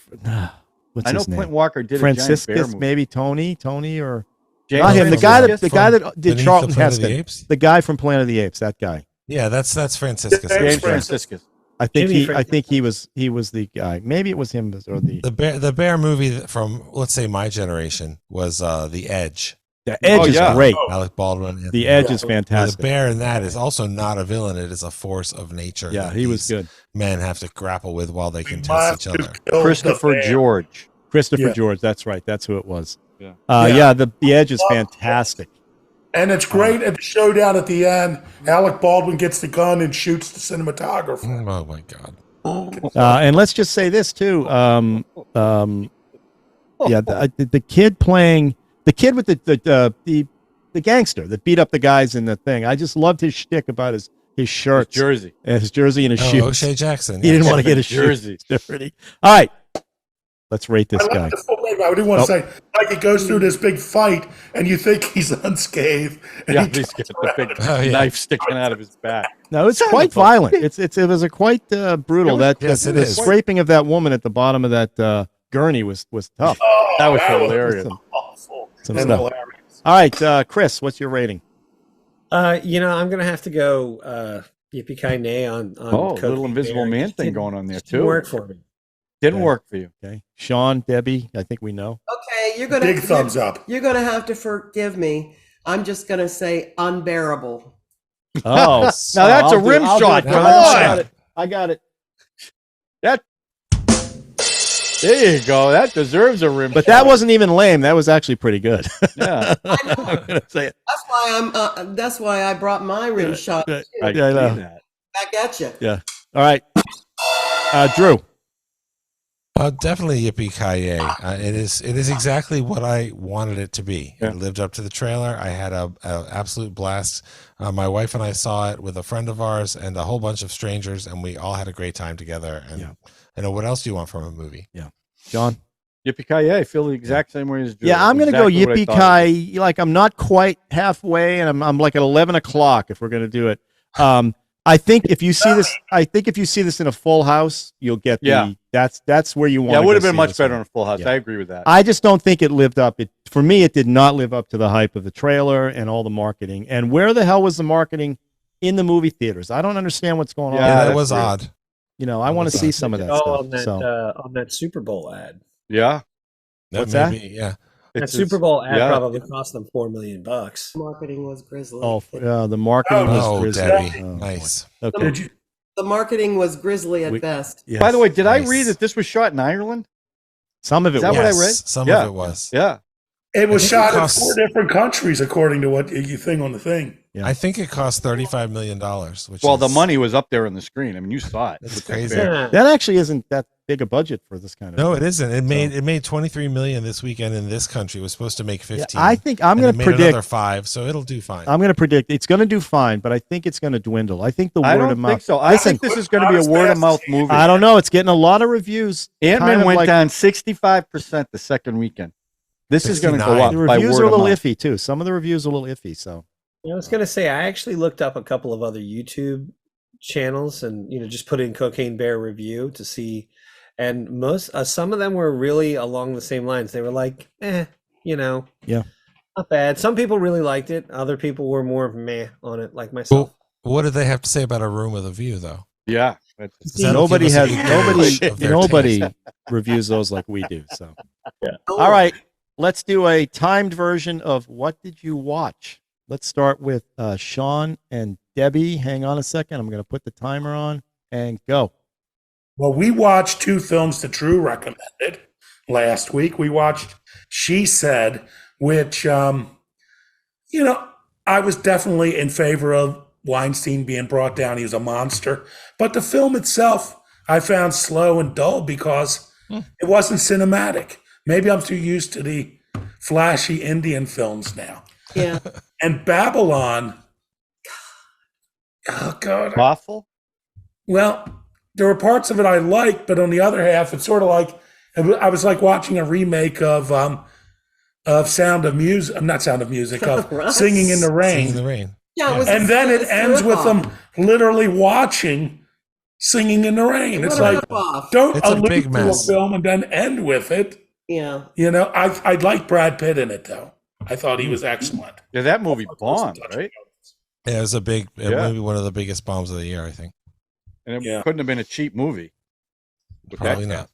what's I know his name? Clint Walker did a giant bear Franciscus, movie. maybe Tony or James not him. The guy that Franciscus? did Beneath Charlton the Planet of the Heston. Apes? The guy from Planet of the Apes. That guy. Yeah, that's Franciscus. James James Franciscus. I think Jimmy I think he was the guy. Maybe it was him or The bear movie from, let's say, my generation was The Edge. The Edge Oh, is yeah. great. Alec Baldwin. and- The Edge is The fantastic. bear in that is also not a villain. It is a force of nature. Yeah, that he was these good. Men have to grapple with while they We contest must each other. kill Christopher the bear. George. Christopher Yeah. George. That's right. That's who it was. Yeah. Yeah. The Edge is fantastic. And it's great at the showdown at the end. Alec Baldwin gets the gun and shoots the cinematographer. Oh my God. And let's just say this too. The kid playing the kid with the gangster that beat up the guys in the thing. I just loved his shtick about his shirt, Jersey. and his jersey and his Oh, shoes. O'Shea Jackson. He didn't yes. want to get his Jersey. shoes dirty. All right, let's rate this I guy. like the full name. I didn't want to say like he goes through this big fight and you think he's unscathed. And Yeah, he he's got the big Oh, yeah. knife sticking out of his back. No, it's quite violent. It was a quite brutal. Yes, The it is. scraping of that woman at the bottom of that gurney was tough. That was hilarious. awful. Some And stuff. hilarious. All right, Chris, what's your rating? I'm gonna have to go Yippee-Ki-Yay on Oh, Cocaine little Invisible Bear. Man It thing didn't- going on there it didn't too. work for me. Didn't Okay. work for you. Okay. Sean, Debbie, I think we know. Okay, you're gonna Big thumbs up. You're gonna have to forgive me. I'm just gonna say unbearable. Oh, Now that's a rim shot. it. Come Now on. I got it. That. There you go. That deserves a rim But shot. that wasn't even lame. That was actually pretty good. Yeah. I'm gonna say it. That's why that's why I brought my rim shot Yeah. I Yeah, I know. see that. back at you. Yeah. All right. Drew. Definitely Yippee-Ki-Yay. It is exactly what I wanted it to be. Yeah. It lived up to the trailer. I had a absolute blast. My wife and I saw it with a friend of ours and a whole bunch of strangers, and we all had a great time together. And you know, what else do you want from a movie? John. Yippee-Ki-Yay. I feel the exact same way as Drew. Yeah, I'm gonna Exactly go what I thought it was. Yippee-Ki. Like I'm not quite halfway, and I'm like at 11 o'clock if we're gonna do it. I think if you see this in a full house, you'll get that's where you want. Yeah, it to would go have been see much this better one. in a full house. Yeah. I agree with that. I just don't think it lived up. For me, it did not live up to the hype of the trailer and all the marketing. And where the hell was the marketing in the movie theaters? I don't understand what's going on. Yeah, Yeah, that's that was real. odd. You know, I want to see some of that Oh, stuff. on that Super Bowl ad. Yeah. What's that? Yeah. That It's Super Bowl ad yeah. probably cost them $4 million. Marketing was Grizzly. The marketing was Oh, Grizzly. Debbie. Oh, Nice. boy. Okay. Did you? The marketing was Grizzly at We- best. Yes. By the way, did I Nice. read that this was shot in Ireland? Some of it Is that was. what I Yes, read? some Yeah. of it was. Yeah. It was think it shot in costs- 4 different countries, according to what you think on the thing. Yeah. I think it cost $35 million, which Well, is, the money was up there on the screen. I mean, you saw it. That's It's crazy. fair. Yeah. That actually isn't that big a budget for this kind of. No, thing. it isn't. It made $23 million this weekend in this country. It was supposed to make 15. I think I'm and going it to made predict. another 5, so it'll do fine. I'm going to predict it's going to do fine, but I think it's going to dwindle. I think the I word don't of mouth. think so. I Listen, think this is going to be a word of mouth movie. I don't know. It's getting a lot of reviews. Ant-Man kind of went like- down 65% the second weekend. This is going to go 69. up The by reviews word are a of little mouth. iffy too. Some of the reviews are a little iffy. So I was going to say, I actually looked up a couple of other YouTube channels and, just put in Cocaine Bear review to see. And some of them were really along the same lines. They were like, Yeah. not bad. Some people really liked it. Other people were more meh on it, like myself. Well, what did they have to say about A Room with a View, though? Yeah. That's- Does that nobody give us has a gauge of their nobody taste? reviews those like we do. So Yeah. all right, let's do a timed version of what did you watch? Let's start with Sean and Debbie. Hang on a second. I'm going to put the timer on and go. Well, we watched 2 films that Drew recommended last week. We watched She Said, which, I was definitely in favor of Weinstein being brought down. He was a monster. But the film itself, I found slow and dull because it wasn't cinematic. Maybe I'm too used to the flashy Indian films now. Yeah. And Babylon, oh God. Awful? Well, there were parts of it I liked, but on the other half, it's sort of like I was like watching a remake of Sound of Music. Not Sound of Music, of Right. Singing in the Singing Rain. in the Rain. Yeah, it was And then it was a ends with rip-off. them literally watching Singing in the Rain. It's What a like, rip-off. don't It's a allude big to mess. a film and then end with it. Yeah. I'd like Brad Pitt in it, though. I thought he was excellent. Yeah, that movie bombed, right? Yeah, it was maybe Yeah. one of the biggest bombs of the year, I think. And it Yeah. couldn't have been a cheap movie. with that Probably guy. not.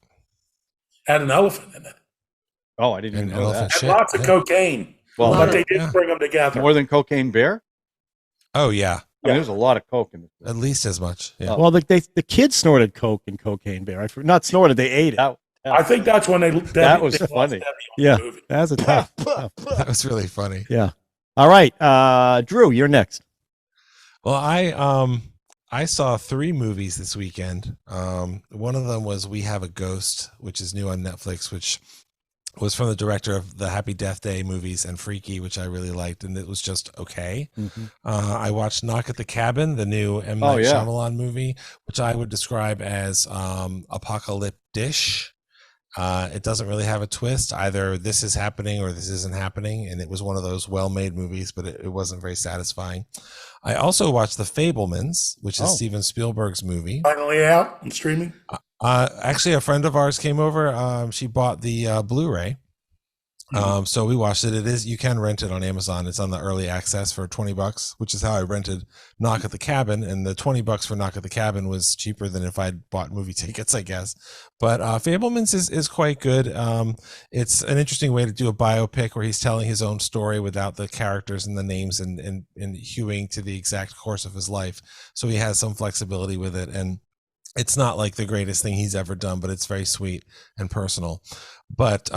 Had an elephant in it. Oh, I didn't An even know elephant that. shit. And lots of yeah. cocaine. Well, But they did Yeah. bring them together. more than Cocaine Bear? Oh, yeah. I mean, there's a lot of coke in this. At least as much. Yeah. Well, the kids snorted coke and Cocaine Bear. Not snorted, they ate it. I think that's when they. That was they lost funny. Debbie on Yeah. the movie. That was a tough. That was really funny. Yeah. All right, Drew, you're next. Well, I saw 3 movies this weekend. One of them was We Have a Ghost, which is new on Netflix, which was from the director of the Happy Death Day movies and Freaky, which I really liked, and it was just okay. I watched Knock at the Cabin, the new M. Night yeah. Shyamalan movie, which I would describe as apocalyptic-ish. It doesn't really have a twist. Either this is happening or this isn't happening, and it was one of those well-made movies, but it wasn't very satisfying. I also watched The Fabelmans, which is Steven Spielberg's movie. Finally out and streaming. Actually, a friend of ours came over. She bought the Blu-ray, So we watched it. It is, you can rent it on Amazon. It's on the early access for $20, which is how I rented Knock at the Cabin. And the $20 for Knock at the Cabin was cheaper than if I'd bought movie tickets, I guess. But Fabelmans is quite good. It's an interesting way to do a biopic where he's telling his own story without the characters and the names and hewing to the exact course of his life. So he has some flexibility with it. And it's not like the greatest thing he's ever done, but it's very sweet and personal. But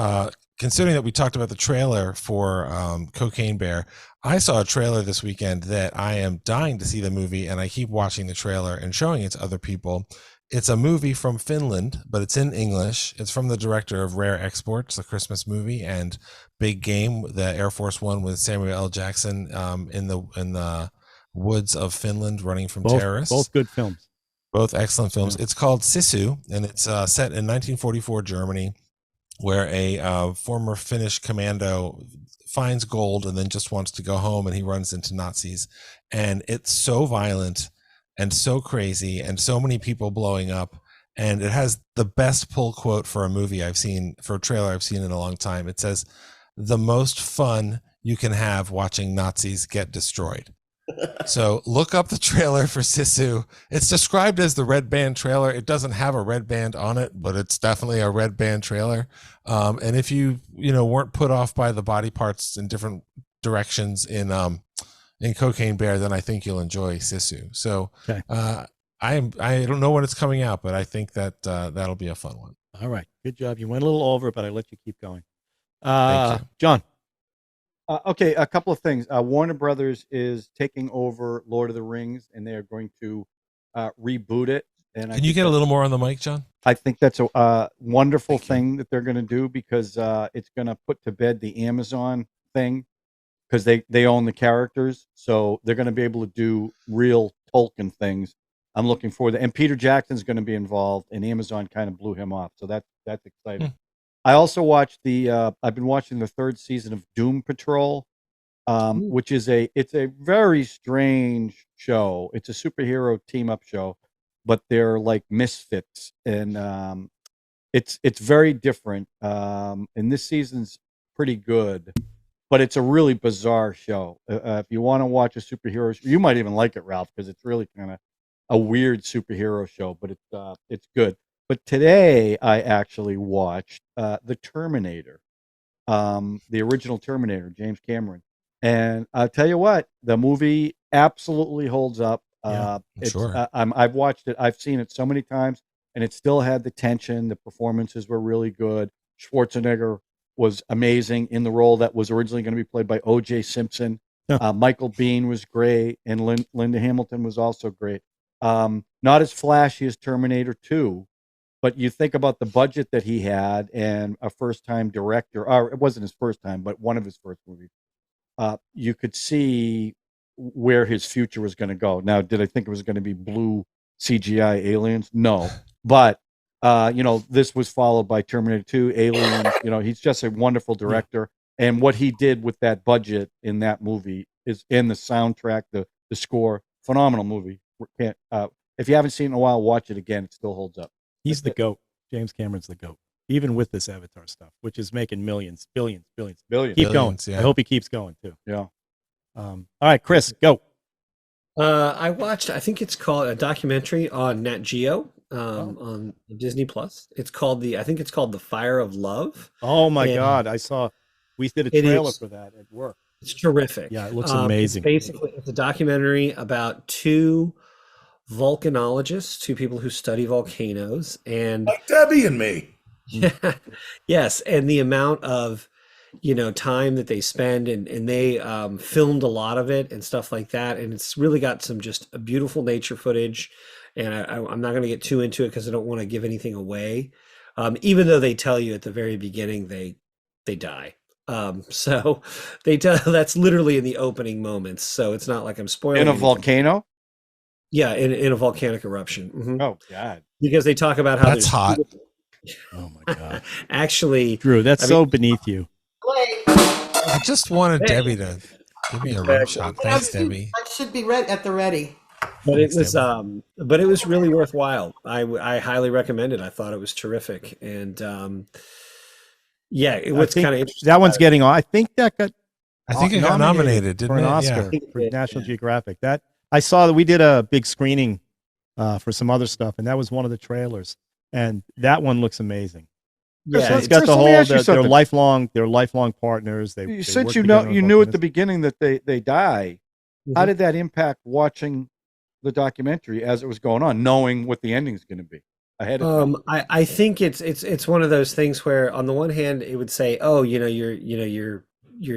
considering that we talked about the trailer for Cocaine Bear, I saw a trailer this weekend that I am dying to see the movie, and I keep watching the trailer and showing it to other people. It's a movie from Finland, but it's in English. It's from the director of Rare Exports, the Christmas movie, and Big Game, the Air Force One with Samuel L. Jackson in the woods of Finland running from terrorists. Both good films. Both excellent films. It's called Sisu, and it's set in 1944 Germany, where a former Finnish commando finds gold and then just wants to go home, and he runs into Nazis. And it's so violent and so crazy and so many people blowing up. And it has the best pull quote for a movie I've seen, for a trailer I've seen in a long time. It says, "The most fun you can have watching Nazis get destroyed." So look up the trailer for Sisu. It's described as the Red Band trailer. It doesn't have a red band on it, but it's definitely a Red Band trailer. And if you weren't put off by the body parts in different directions in Cocaine Bear, then I think you'll enjoy Sisu. So Okay. I don't know when it's coming out, but I think that that'll be a fun one. All right. Good job. You went a little over, but I let you keep going. Thank you. John. Okay, a couple of things. Warner Brothers is taking over Lord of the Rings, and they are going to reboot it. And Can you get a little more on the mic, John? I think that's a wonderful thing that they're going to do, because it's going to put to bed the Amazon thing, because they own the characters, so they're going to be able to do real Tolkien things. I'm looking forward to, and Peter Jackson's going to be involved, and Amazon kind of blew him off, so that's exciting. I also watched I've been watching the third season of Doom Patrol, which is it's a very strange show. It's a superhero team up show, but they're like misfits, and it's very different. And this season's pretty good, but it's a really bizarre show. If you want to watch a superhero show, you might even like it, Ralph, because it's really kind of a weird superhero show, but it's good. But today I actually watched The Terminator, the original Terminator, James Cameron. And I'll tell you what, the movie absolutely holds up. Sure. I've watched it. I've seen it so many times, and it still had the tension. The performances were really good. Schwarzenegger was amazing in the role that was originally going to be played by O.J. Simpson. Michael Biehn was great, and Linda Hamilton was also great. Not as flashy as Terminator 2, but you think about the budget that he had and a first-time director, or it wasn't his first time, but one of his first movies. You could see where his future was going to go. Now, did I think it was going to be blue CGI aliens? No. But, this was followed by Terminator 2, Aliens. He's just a wonderful director. And what he did with that budget in that movie is in the soundtrack, the score, phenomenal movie. If you haven't seen it in a while, watch it again. It still holds up. He's the GOAT. James Cameron's the GOAT, even with this Avatar stuff, which is making millions, billions. Keep going. Yeah. I hope he keeps going too. Yeah. All right, Chris, go. I watched, I think it's called a documentary on Nat Geo on Disney Plus. I think it's called The Fire of Love. Oh my And God. We did a trailer for that at work. It's terrific. Yeah, it looks amazing. It's a documentary about two volcanologists, two people who study volcanoes, and Like Debbie and me. yes, and the amount of time that they spend, and they filmed a lot of it and stuff like that, and it's really got some just a beautiful nature footage. And I'm not going to get too into it because I don't want to give anything away, even though they tell you at the very beginning they die. So they tell that's literally in the opening moments, so it's not like I'm spoiling In a anything. volcano? Yeah, in a volcanic eruption. Mhm. Oh, God. Because they talk about how That's hot. Oh my God. Actually, Drew, that's so beneath you. I just wanted Hey. Debbie to give me a rim shot. Thanks, Debbie. I should be at the ready. but it Thanks, was really worthwhile. I highly recommend it. I thought it was terrific, and Yeah, I what's think kind of interesting. that one's getting on. I think that got I think it got nominated, didn't for an it? Oscar Yeah. for National Geographic. That I saw that we did a big screening for some other stuff, and that was one of the trailers. And that one looks amazing. Yeah, So it's got Chris, the let me whole ask you they're something. lifelong partners. They Since work you together know on you both knew at ends. the beginning that they die, how did that impact watching the documentary as it was going on, knowing what the ending is going to be ahead of time? I think it's one of those things where on the one hand it would say, oh, you're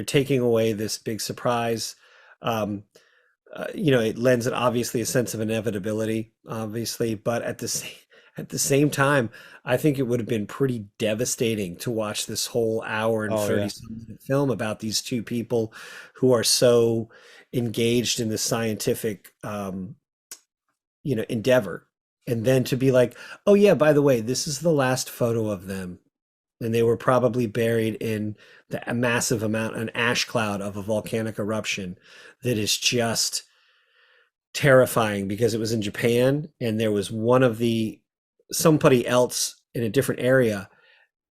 taking away this big surprise. It lends it obviously a sense of inevitability, obviously, but at the same time, I think it would have been pretty devastating to watch this whole hour and 30-minute film about these two people who are so engaged in this scientific endeavor, and then to be like, oh yeah, by the way, this is the last photo of them, and they were probably buried in a massive amount, an ash cloud of a volcanic eruption that is just terrifying because it was in Japan, and there was somebody else in a different area.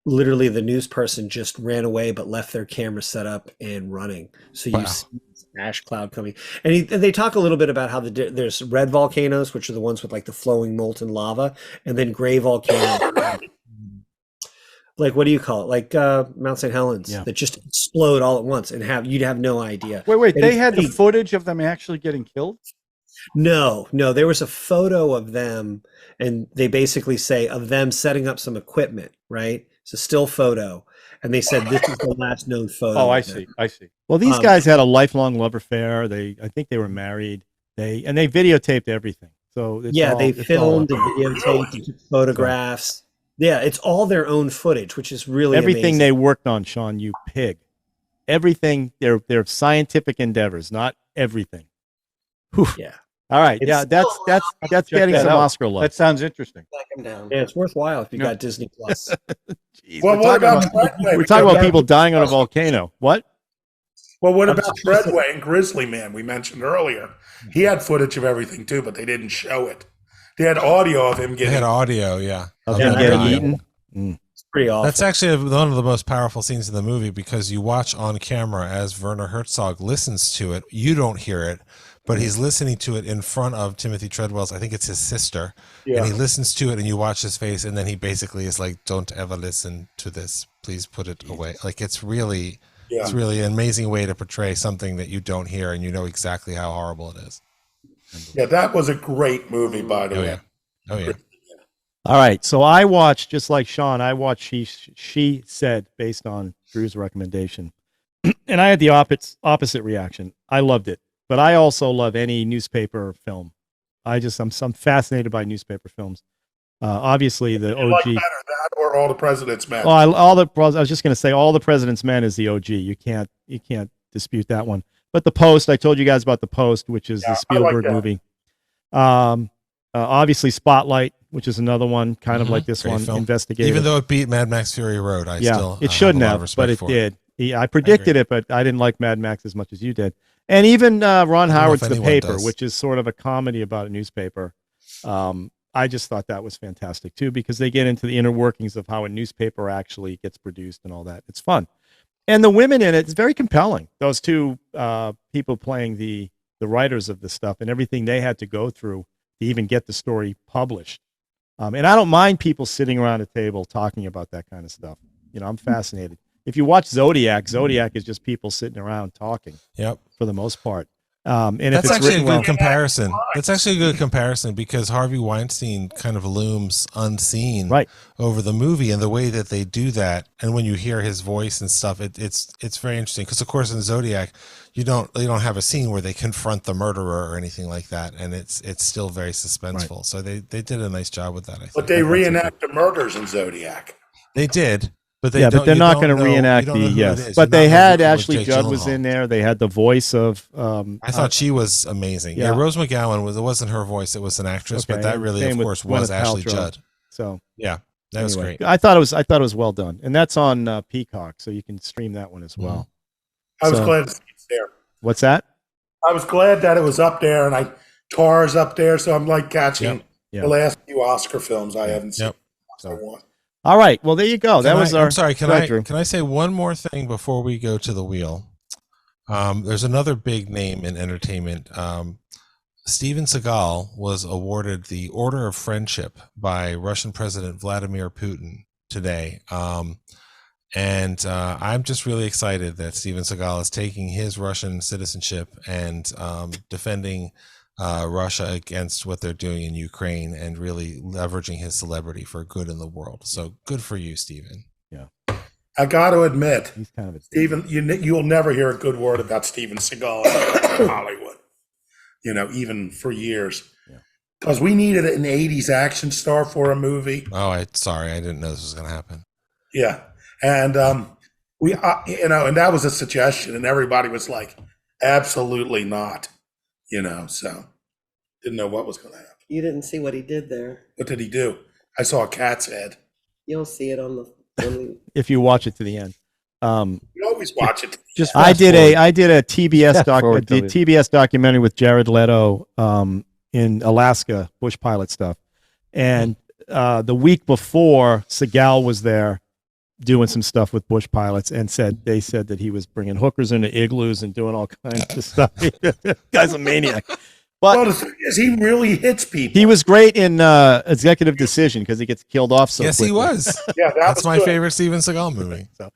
Literally, the news person just ran away but left their camera set up and running. So you see this ash cloud coming, and they talk a little bit about how there's red volcanoes, which are the ones with like the flowing molten lava, and then gray volcanoes. Like, what do you call it? Like Mount St. Helens that just explode all at once, and you'd have no idea. Wait, And they it's had the pretty- footage of them actually getting killed? No, there was a photo of them, and they basically say of them setting up some equipment, right? It's a still photo, and they said this is the last known photo. Oh, I of them. see. Well, these guys had a lifelong love affair. I think they were married. They videotaped everything. So they filmed, and videotaped, and took photographs. Yeah, it's all their own footage, which is really everything amazing. they worked on, Sean, you pig. Everything, they're scientific endeavors, not everything. Whew. Yeah. All right. It's Yeah, that's Check getting that some out. Oscar love. That sounds interesting. Back him down. Yeah, it's worthwhile if you got Disney Plus. Jeez, Well, what about Treadway? we're talking about people dying on a volcano. What? Well, what about Treadway and Grizzly Man we mentioned earlier? He had footage of everything too, but they didn't show it. They had audio of him They getting. had audio, yeah. Of Yeah, them I getting know. eaten? It's pretty awful. That's actually one of the most powerful scenes in the movie because you watch on camera as Werner Herzog listens to it. You don't hear it, but he's listening to it in front of Timothy Treadwell's, I think it's his sister. Yeah. And he listens to it and you watch his face, and then he basically is like, don't ever listen to this. Please put it away. Like it's really an amazing way to portray something that you don't hear and you know exactly how horrible it is. Yeah, that was a great movie, by the way. Oh yeah. All right. So I watched, just like Sean, I watched She Said based on Drew's recommendation. And I had the opposite reaction. I loved it. But I also love any newspaper film. I'm fascinated by newspaper films. Obviously, the You OG. like better that or All the President's Men? Well, I was just going to say All the President's Men is the OG. You can't dispute that one. But The Post, I told you guys about The Post, which is the Spielberg that. movie. Obviously Spotlight, which is another one, kind of like this Great one, film. investigative. Even though it beat Mad Max Fury Road, it shouldn't have, a lot of have, respect but it for did. I predicted it, but I didn't like Mad Max as much as you did. And even Ron Howard's The anyone Paper, does. which is sort of a comedy about a newspaper. I just thought that was fantastic too, because they get into the inner workings of how a newspaper actually gets produced and all that. It's fun. And the women in it's very compelling. Those two people playing the writers of the stuff and everything they had to go through to even get the story published. And I don't mind people sitting around a table talking about that kind of stuff. I'm fascinated. If you watch Zodiac is just people sitting around talking. Yep. For the most part. And if That's it's actually a written good well, comparison. That's actually a good comparison because Harvey Weinstein kind of looms unseen over the movie and the way that they do that. And when you hear his voice and stuff, it's very interesting because, of course, in Zodiac, they don't have a scene where they confront the murderer or anything like that, and it's still very suspenseful. So they did a nice job with that. I think. But they reenact the murders in Zodiac. They did. But but they're not going to reenact the But they had Ashley Judd was in there. They had the voice of. I thought she was amazing. Yeah, Rose McGowan it wasn't her voice; it was an actress. But that really, of course, was Ashley Judd. So yeah, that was great. I thought it was well done, and that's on Peacock, so you can stream that one as well. I was glad to see it's there. What's that? I was glad that it was up there, and Tar's up there, so I'm like catching the last few Oscar films I haven't seen. So. All right. Well, there you go. That was our. I'm sorry. Can Go ahead, I Drew. can I say one more thing before we go to the wheel? There's another big name in entertainment. Steven Seagal was awarded the Order of Friendship by Russian President Vladimir Putin today. And I'm just really excited that Steven Seagal is taking his Russian citizenship and defending Russia against what they're doing in Ukraine and really leveraging his celebrity for good in the world. So good for you, Steven. I got to admit, He's kind of a Steven, you'll never hear a good word about Steven Seagal in Hollywood, even for years. Because we needed an 80s action star for a movie. Oh, sorry. I didn't know this was going to happen. Yeah. And and that was a suggestion, and everybody was like, absolutely not, so didn't know what was going to happen. You didn't see what he did there. What did he do? I saw a cat's head. You'll see it on the. if you watch it to the end. You always watch it. Just I fast did forward. a TBS Fast forward, Toby. TBS documentary with Jared Leto in Alaska, bush pilot stuff, and the week before, Seagal was there doing some stuff with bush pilots, and they said that he was bringing hookers into igloos and doing all kinds of stuff. Guy's a maniac. But Well, the thing is, he really hits people. he was great in Executive Decision because he gets killed off so Yes, quickly. he was. Yeah, That's was my good. favorite Steven Seagal movie. All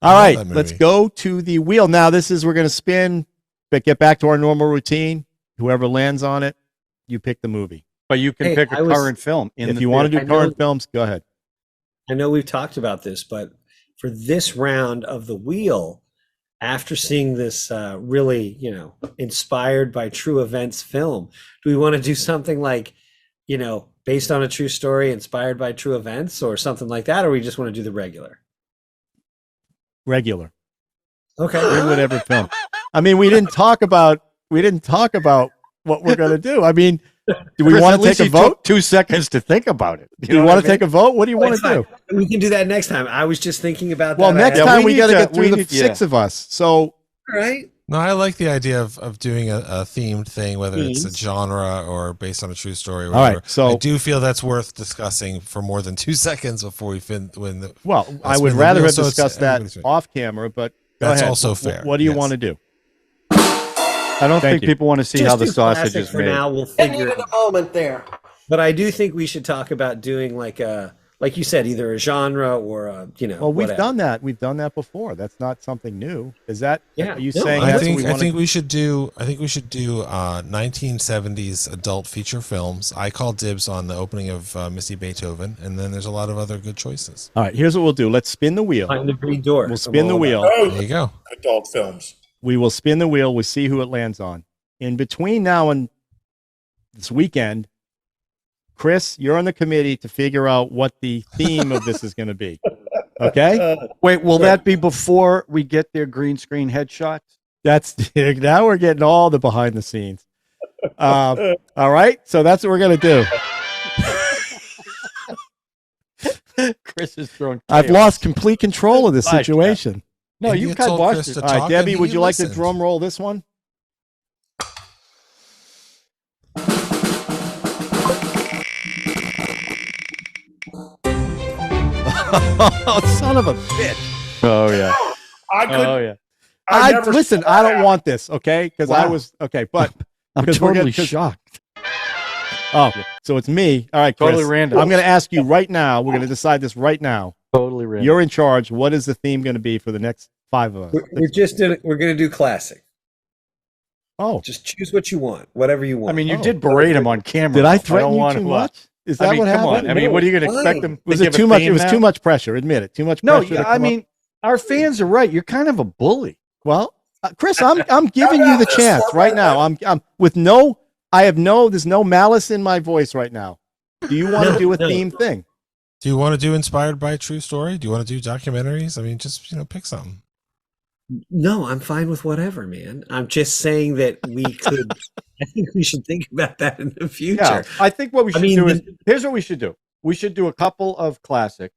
I right, love that let's movie. go to the wheel. Now, we're going to spin, but get back to our normal routine. Whoever lands on it, you pick the movie. But you can Hey, pick a I was- current film. If you want to do I know- current films, go ahead. I know we've talked about this, but for this round of the wheel, after seeing this really, inspired by true events film, do we want to do something like, based on a true story, inspired by true events, or something like that, or we just want to do the regular? Regular. Okay. Do whatever film. I mean, we didn't talk about what we're going to do. I mean, do we Chris, want at to least take a you took vote? 2 seconds to think about it. Do you want to take a vote? What do you want to do? We can do that next time. I was just thinking about Well, that. next Yeah, time we we got to need get to- through we the need- 6 of us. So, All right. No, I like the idea of doing a themed thing, whether it's a Themes. genre or based on a true story. Or All right, whatever. so- I do feel that's worth discussing for more than 2 seconds before we fin. When the, well, I Let's would spin the rather wheel have so it's discussed that everybody's right. off camera, but go That's ahead. also fair, What do you yes. want to do? I don't Thank think you. people want to see Just how the do sausage classic is for made. now. We'll I figure. needed a moment there. But I do think we should talk about doing like you said, either a genre or Well, we've whatever. done that. We've done that before. That's not something new. Is that? Yeah. Are you No, saying I that's think what we I want think to? we should do 1970s adult feature films. I call dibs on the opening of Missy Beethoven, and then there's a lot of other good choices. All right. Here's what we'll do. Let's spin the wheel. Find the green door. We'll spin the wheel. There Oh, you go. adult films. We will spin the wheel. We'll see who it lands on. In between now and this weekend, Chris, you're on the committee to figure out what the theme of this is going to be. Okay? Wait, will that be before we get their green screen headshots? That's now we're getting all the behind the scenes. All right. So that's what we're going to do. Chris is throwing. I've chaos. lost complete control of this Bye, Jeff. situation. No, And you you kind of told watched Chris it. to All right, talk Debbie, and would he you like to listened. drum roll this one? Oh, son of a bitch. Oh yeah. I could. Oh yeah. I never Listen, saw I don't that. want this, okay? Because I Wow. was okay, but I'm because we're totally gonna- 'cause- shocked. oh, so it's me. All right, Chris. Totally random. I'm going to ask you right now. We're going to decide this right now. Totally random. You're in charge. What is the theme going to be for the next 5 of us? We're gonna do classic. Oh, Just choose what you want, whatever you want. I mean, you Oh. did berate him on camera. did I don't threaten you wanna- too what? much? Is that I mean, what come happened? on. I mean, what are you going to Fine. expect them? to Was it give a too much? It theme was now? too much pressure. Admit it. Too much No, pressure. to yeah, I come up- mean, our fans are right. You're kind of a bully. well, Chris, I'm giving you the chance right now. I'm with no. I have no. There's no malice in my voice right now. Do you want to do a theme thing? Do you want to do inspired by a true story? Do you want to do documentaries? I mean, just pick something. No, I'm fine with whatever, man. I'm just saying that we could. I think we should think about that in the future. Yeah, I think what we should mean, do is here's what we should do. We should do a couple of classics,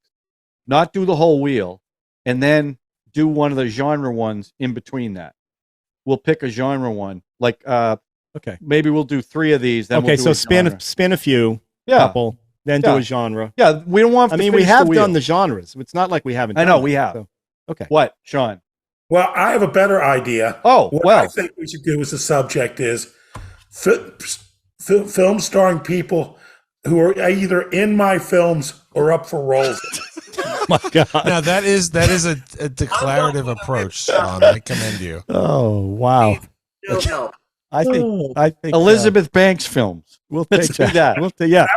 not do the whole wheel, and then do one of the genre ones in between that. We'll pick a genre one, like Okay. maybe we'll do 3 of these. Then Okay. we'll do So a genre. spin a few. yeah, Couple. then do a genre. Yeah, we don't want. I to mean, we finish have the wheel. done the genres. It's not like we haven't. I done know it, we have. so- okay. What, Sean? Well, I have a better idea. Oh, What well. I think we should do as the subject is film starring people who are either in my films or up for roles. Oh my God. Now that is a declarative approach, Sean. I commend you. Oh wow. No help. I think Elizabeth Banks films. we'll Let's take do that. that. We'll yeah.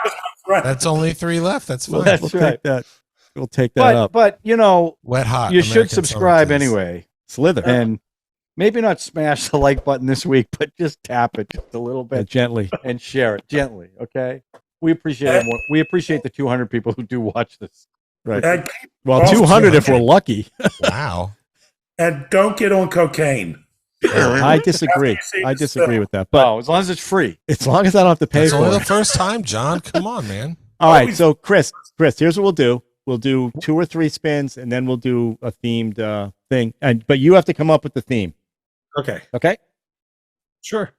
That's only 3 left. That's fine. That's we'll right. take that. We'll take that up. But you know, Wet hot. you should American subscribe summer kiss. anyway, Slither and maybe not smash the like button this week, but just tap it just a little bit gently. and share it gently. Okay, we appreciate it. We appreciate the 200 people who do watch this. Right. And, Well, Also- 200 if we're lucky. Wow. and don't get on cocaine. I disagree. I disagree with that. But Oh, as long as it's free. as long as I don't have to pay It's for only it. the first time, John. Come on, man. All right. So Chris, here's what we'll do. We'll do 2 or 3 spins, and then we'll do a themed thing. But you have to come up with the theme. Okay. Okay. Sure.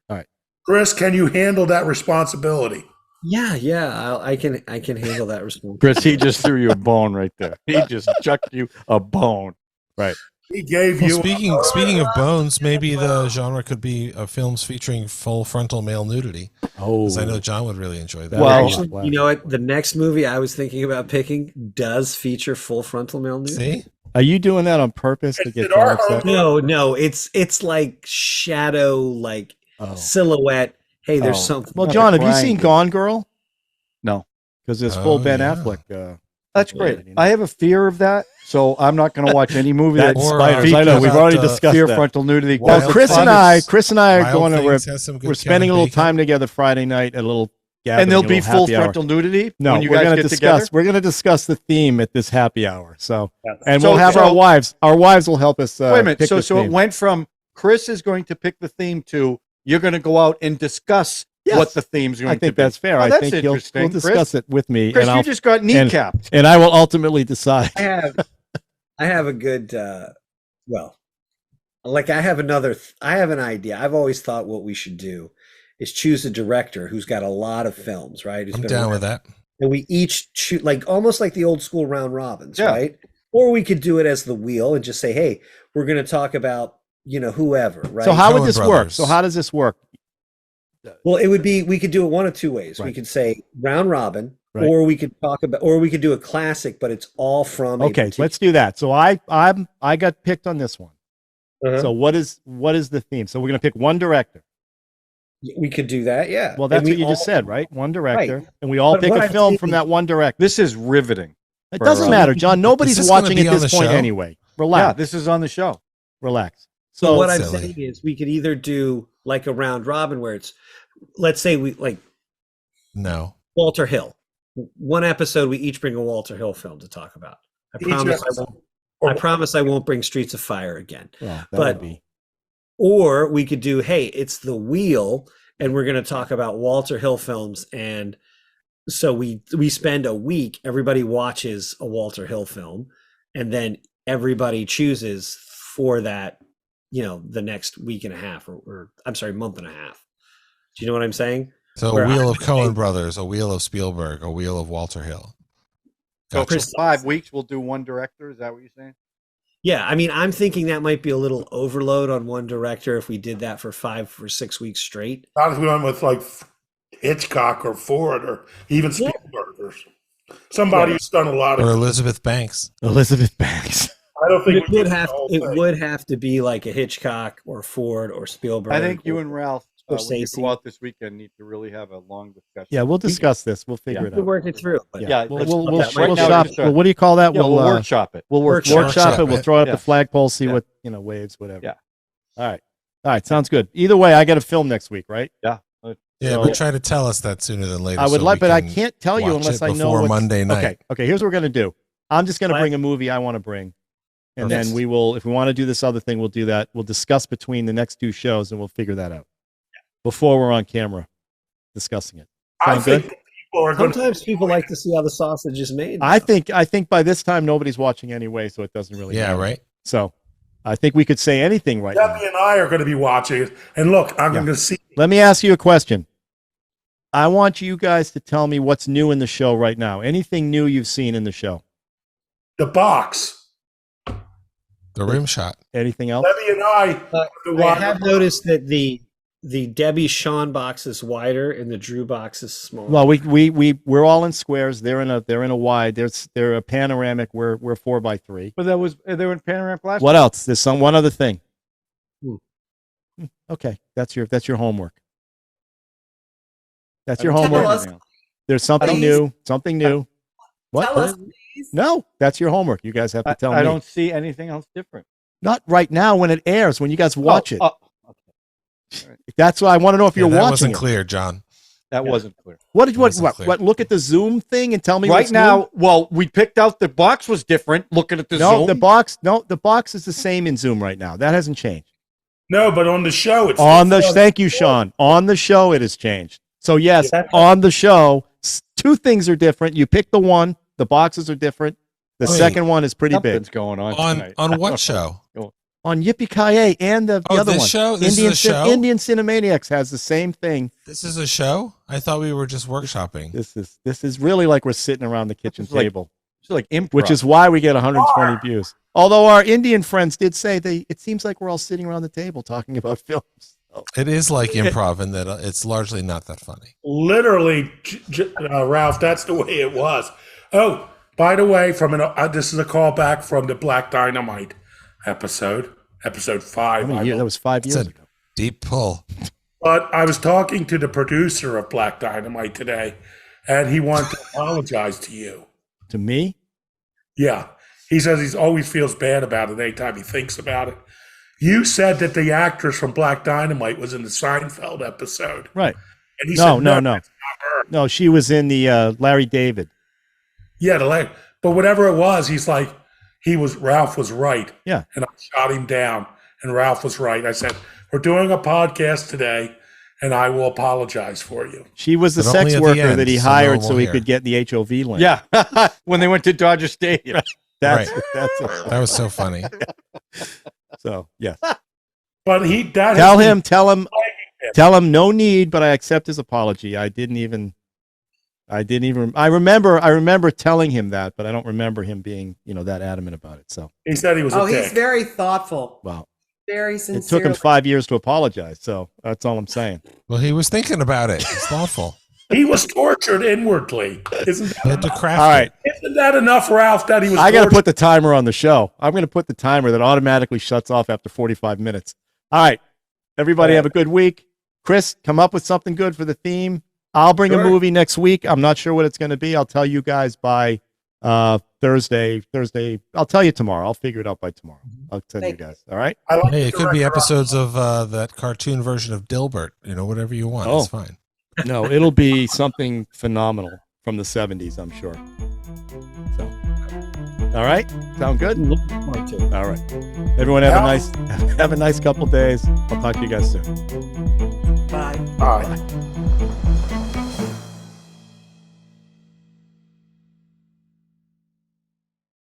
Chris, can you handle that responsibility? Yeah. I can handle that response. Chris, he just threw you a bone right there. He just chucked you a bone. Right. He gave Well, you. speaking of bones, maybe the genre could be films featuring full frontal male nudity. Oh, Because I know John would really enjoy that. Well- Actually, you know what? The next movie I was thinking about picking does feature full frontal male nudity. See? are you doing that on purpose to get Is it our John upset? No, it's like shadow, like Oh. silhouette. Hey, there's Oh. something. Well, Not John, a have you seen triangle. Gone Girl? No. Because there's Oh, full Ben yeah. Affleck. That's great. I have a fear of that, so I'm not going to watch any movie that That's Or, spiders. I know. how We've about, already discussed fear that. frontal nudity. Well, Well, Chris and I are Wild going to. Things has some good We're spending a Kevin little Bacon. time together Friday night at a little gathering. And there'll a be little full happy hour. frontal nudity No, when you we're guys going to get discuss. together. We're going to discuss the theme at this happy hour. So, and So- we'll have so- our wives. Our wives will help us. Wait a minute. Pick So the it theme. went from Chris is going to pick the theme to you're going to go out and discuss Yes. what the theme's going I to think be. that's fair. Oh, I that's think we'll interesting, discuss it with me, Chris, and you I'll just got kneecapped. and I will ultimately decide. I have a good. Well, like I have an idea. I've always thought what we should do is choose a director who's got a lot of films, right? Who's I'm been down around. with that. And we each choose, like almost like the old school round robins, Yeah. right? Or we could do it as the wheel and just say, hey, we're going to talk about, whoever, right? So how would Coen this work? Brothers. So how does this work? Well, it would be, we could do it one of two ways. We Right. could say round robin, Right. or we could do a classic, but it's all from. Okay, let's do that. So I got picked on this one. Uh-huh. So what is the theme? So we're gonna pick one director. We could do that, yeah. Well, that's And we what you just all- said, right? One director, Right. and we all But pick what a I'm film saying from is- that one director. This is riveting. It for, doesn't matter, John. Nobody's this gonna watching be at on this the point show? anyway. Yeah, Relax, this is on the show. relax. So So what I'm silly. saying is we could either do like a round robin where it's, let's say we like No. Walter Hill. One episode, we each bring a Walter Hill film to talk about. I Each promise episode. I promise I won't bring Streets of Fire again. well, that but- would be Or we could do, hey, it's the wheel, and we're going to talk about Walter Hill films. And so we spend a week, everybody watches a Walter Hill film, and then everybody chooses for that, the next week and a half, or I'm sorry, month and a half. Do you know what I'm saying? So Where a wheel I- of Coen Brothers, a wheel of Spielberg, a wheel of Walter Hill. So Gotcha. for 5 weeks, we'll do one director. Is that what you're saying? Yeah, I mean, I'm thinking that might be a little overload on one director if we did that for 5 or 6 weeks straight. Not if we went with like Hitchcock or Ford or even Yeah. Spielberg or somebody who's done a lot Or of. Elizabeth Banks. Elizabeth Banks. I don't think It we would did the have whole it thing. would have to be like a Hitchcock or Ford or Spielberg. I think you or- and Ralph, or when you Stacey. go out this weekend, need to really have a long discussion. Yeah, we'll discuss this. We'll figure Yeah. it we out. work it through. But Yeah, we'll let's- we'll, yeah, we'll, right we'll now, shop. just, Well, what do you call that? Yeah, we'll we'll workshop it. we'll workshop Workshop it. We'll it. throw out Yeah. the flagpole, see Yeah. what waves, whatever. Yeah. All right. Sounds good. Either way, I got a film next week, right? Yeah. Yeah, So- but try to tell us that sooner than later. I would so like, we but I can can't tell you watch unless it I know before what's- Monday night. Okay. Here's what we're gonna do. I'm just gonna What? bring a movie I want to bring, and then Yes. we will, if we want to do this other thing, we'll do that. We'll discuss between the next 2 shows, and we'll figure that out before we're on camera discussing it. I Sound think good? people are going sometimes people like to see how the sausage is made. I think by this time nobody's watching anyway, so it doesn't really. Yeah, matter. right. So, I think we could say anything right now. Debbie and I are going to be watching it. And look, I'm Yeah. going to see. Let me ask you a question. I want you guys to tell me what's new in the show right now. Anything new you've seen in the show? The box. The rim shot. Anything else? Levy and I. I have noticed that the Debbie Sean box is wider and the Drew box is smaller. Well, we're all in squares. They're in a wide. They're a panoramic. We're 4x3. But they were in panoramic last. What else? There's one other thing. Hmm. Okay, that's your homework. That's your Tell homework. us. There's something Please. new. Something new. What? Tell us, please. No, that's your homework. You guys have to tell me. I don't see anything else different. Not right now when it airs. When you guys watch it. Okay. That's why I want to know if you're that watching wasn't it. clear, John. That wasn't clear. What Wasn't clear. look at the Zoom thing and tell me Right what's now, new? well, we picked out the box was different. Looking at the No, Zoom. the box is the same in Zoom right now. That hasn't changed. No, but on the show, it's Thank you, Sean. On the show, it has changed. So yes, on the show, two things are different. You pick the one. The boxes are different. The Wait. second one is pretty Something's big. going on tonight. On what show? On Yippee-Ki-Yay and the other this one. show? This is a show? Indian Cinemaniacs has the same thing. This is a show? I thought we were just workshopping. This is really like we're sitting around the kitchen This is like- table, It's like improv. which is why we get 120 views. Although our Indian friends did say it seems like we're all sitting around the table talking about films. So, It is like improv in that it's largely not that funny. literally, Ralph, that's the way it was. Oh, by the way, this is a callback from the Black Dynamite episode 5. that was 5 It's years a ago. deep pull. But I was talking to the producer of Black Dynamite today, and he wanted to apologize to you. To me? Yeah. He says he always feels bad about it anytime he thinks about it. You said that the actress from Black Dynamite was in the Seinfeld episode. Right. And he No, said, no. that's not her. No, she was in the Larry David. Yeah, but whatever it was, he's like, Ralph was right. Yeah. And I shot him down, and Ralph was right. I said, we're doing a podcast today, and I will apologize for you. She was the But only sex at the worker end, that he so no hired one so will he hear. could get the HOV link. Yeah, when they went to Dodger Stadium. That's Right. it. That was so funny. So, yes. But Tell him no need, but I accept his apology. I remember telling him that, but I don't remember him being, that adamant about it. So, he said he was Oh, a dick. he's very thoughtful, well, very it sincere. took him 5 years to apologize. So that's all I'm saying. Well, he was thinking about it. It's thoughtful. He was tortured inwardly. Isn't He had to that, craft All right. isn't that enough, Ralph, that he was I got to tortured? put the timer on the show. I'm going to put the timer that automatically shuts off after 45 minutes. All right. Everybody have a good week. Chris, come up with something good for the theme. I'll bring a movie next week. I'm not sure what it's going to be. I'll tell you guys by Thursday. I'll tell you tomorrow. I'll figure it out by tomorrow. I'll send you guys. All right. I like Hey, the it could be director. episodes of that cartoon version of Dilbert. Whatever you want. Oh. It's fine. No, it'll be something phenomenal from the 70s, I'm sure. So, all right. Sound good? Looking forward to it. All right. Everyone have a nice couple days. I'll talk to you guys soon. Bye. Bye.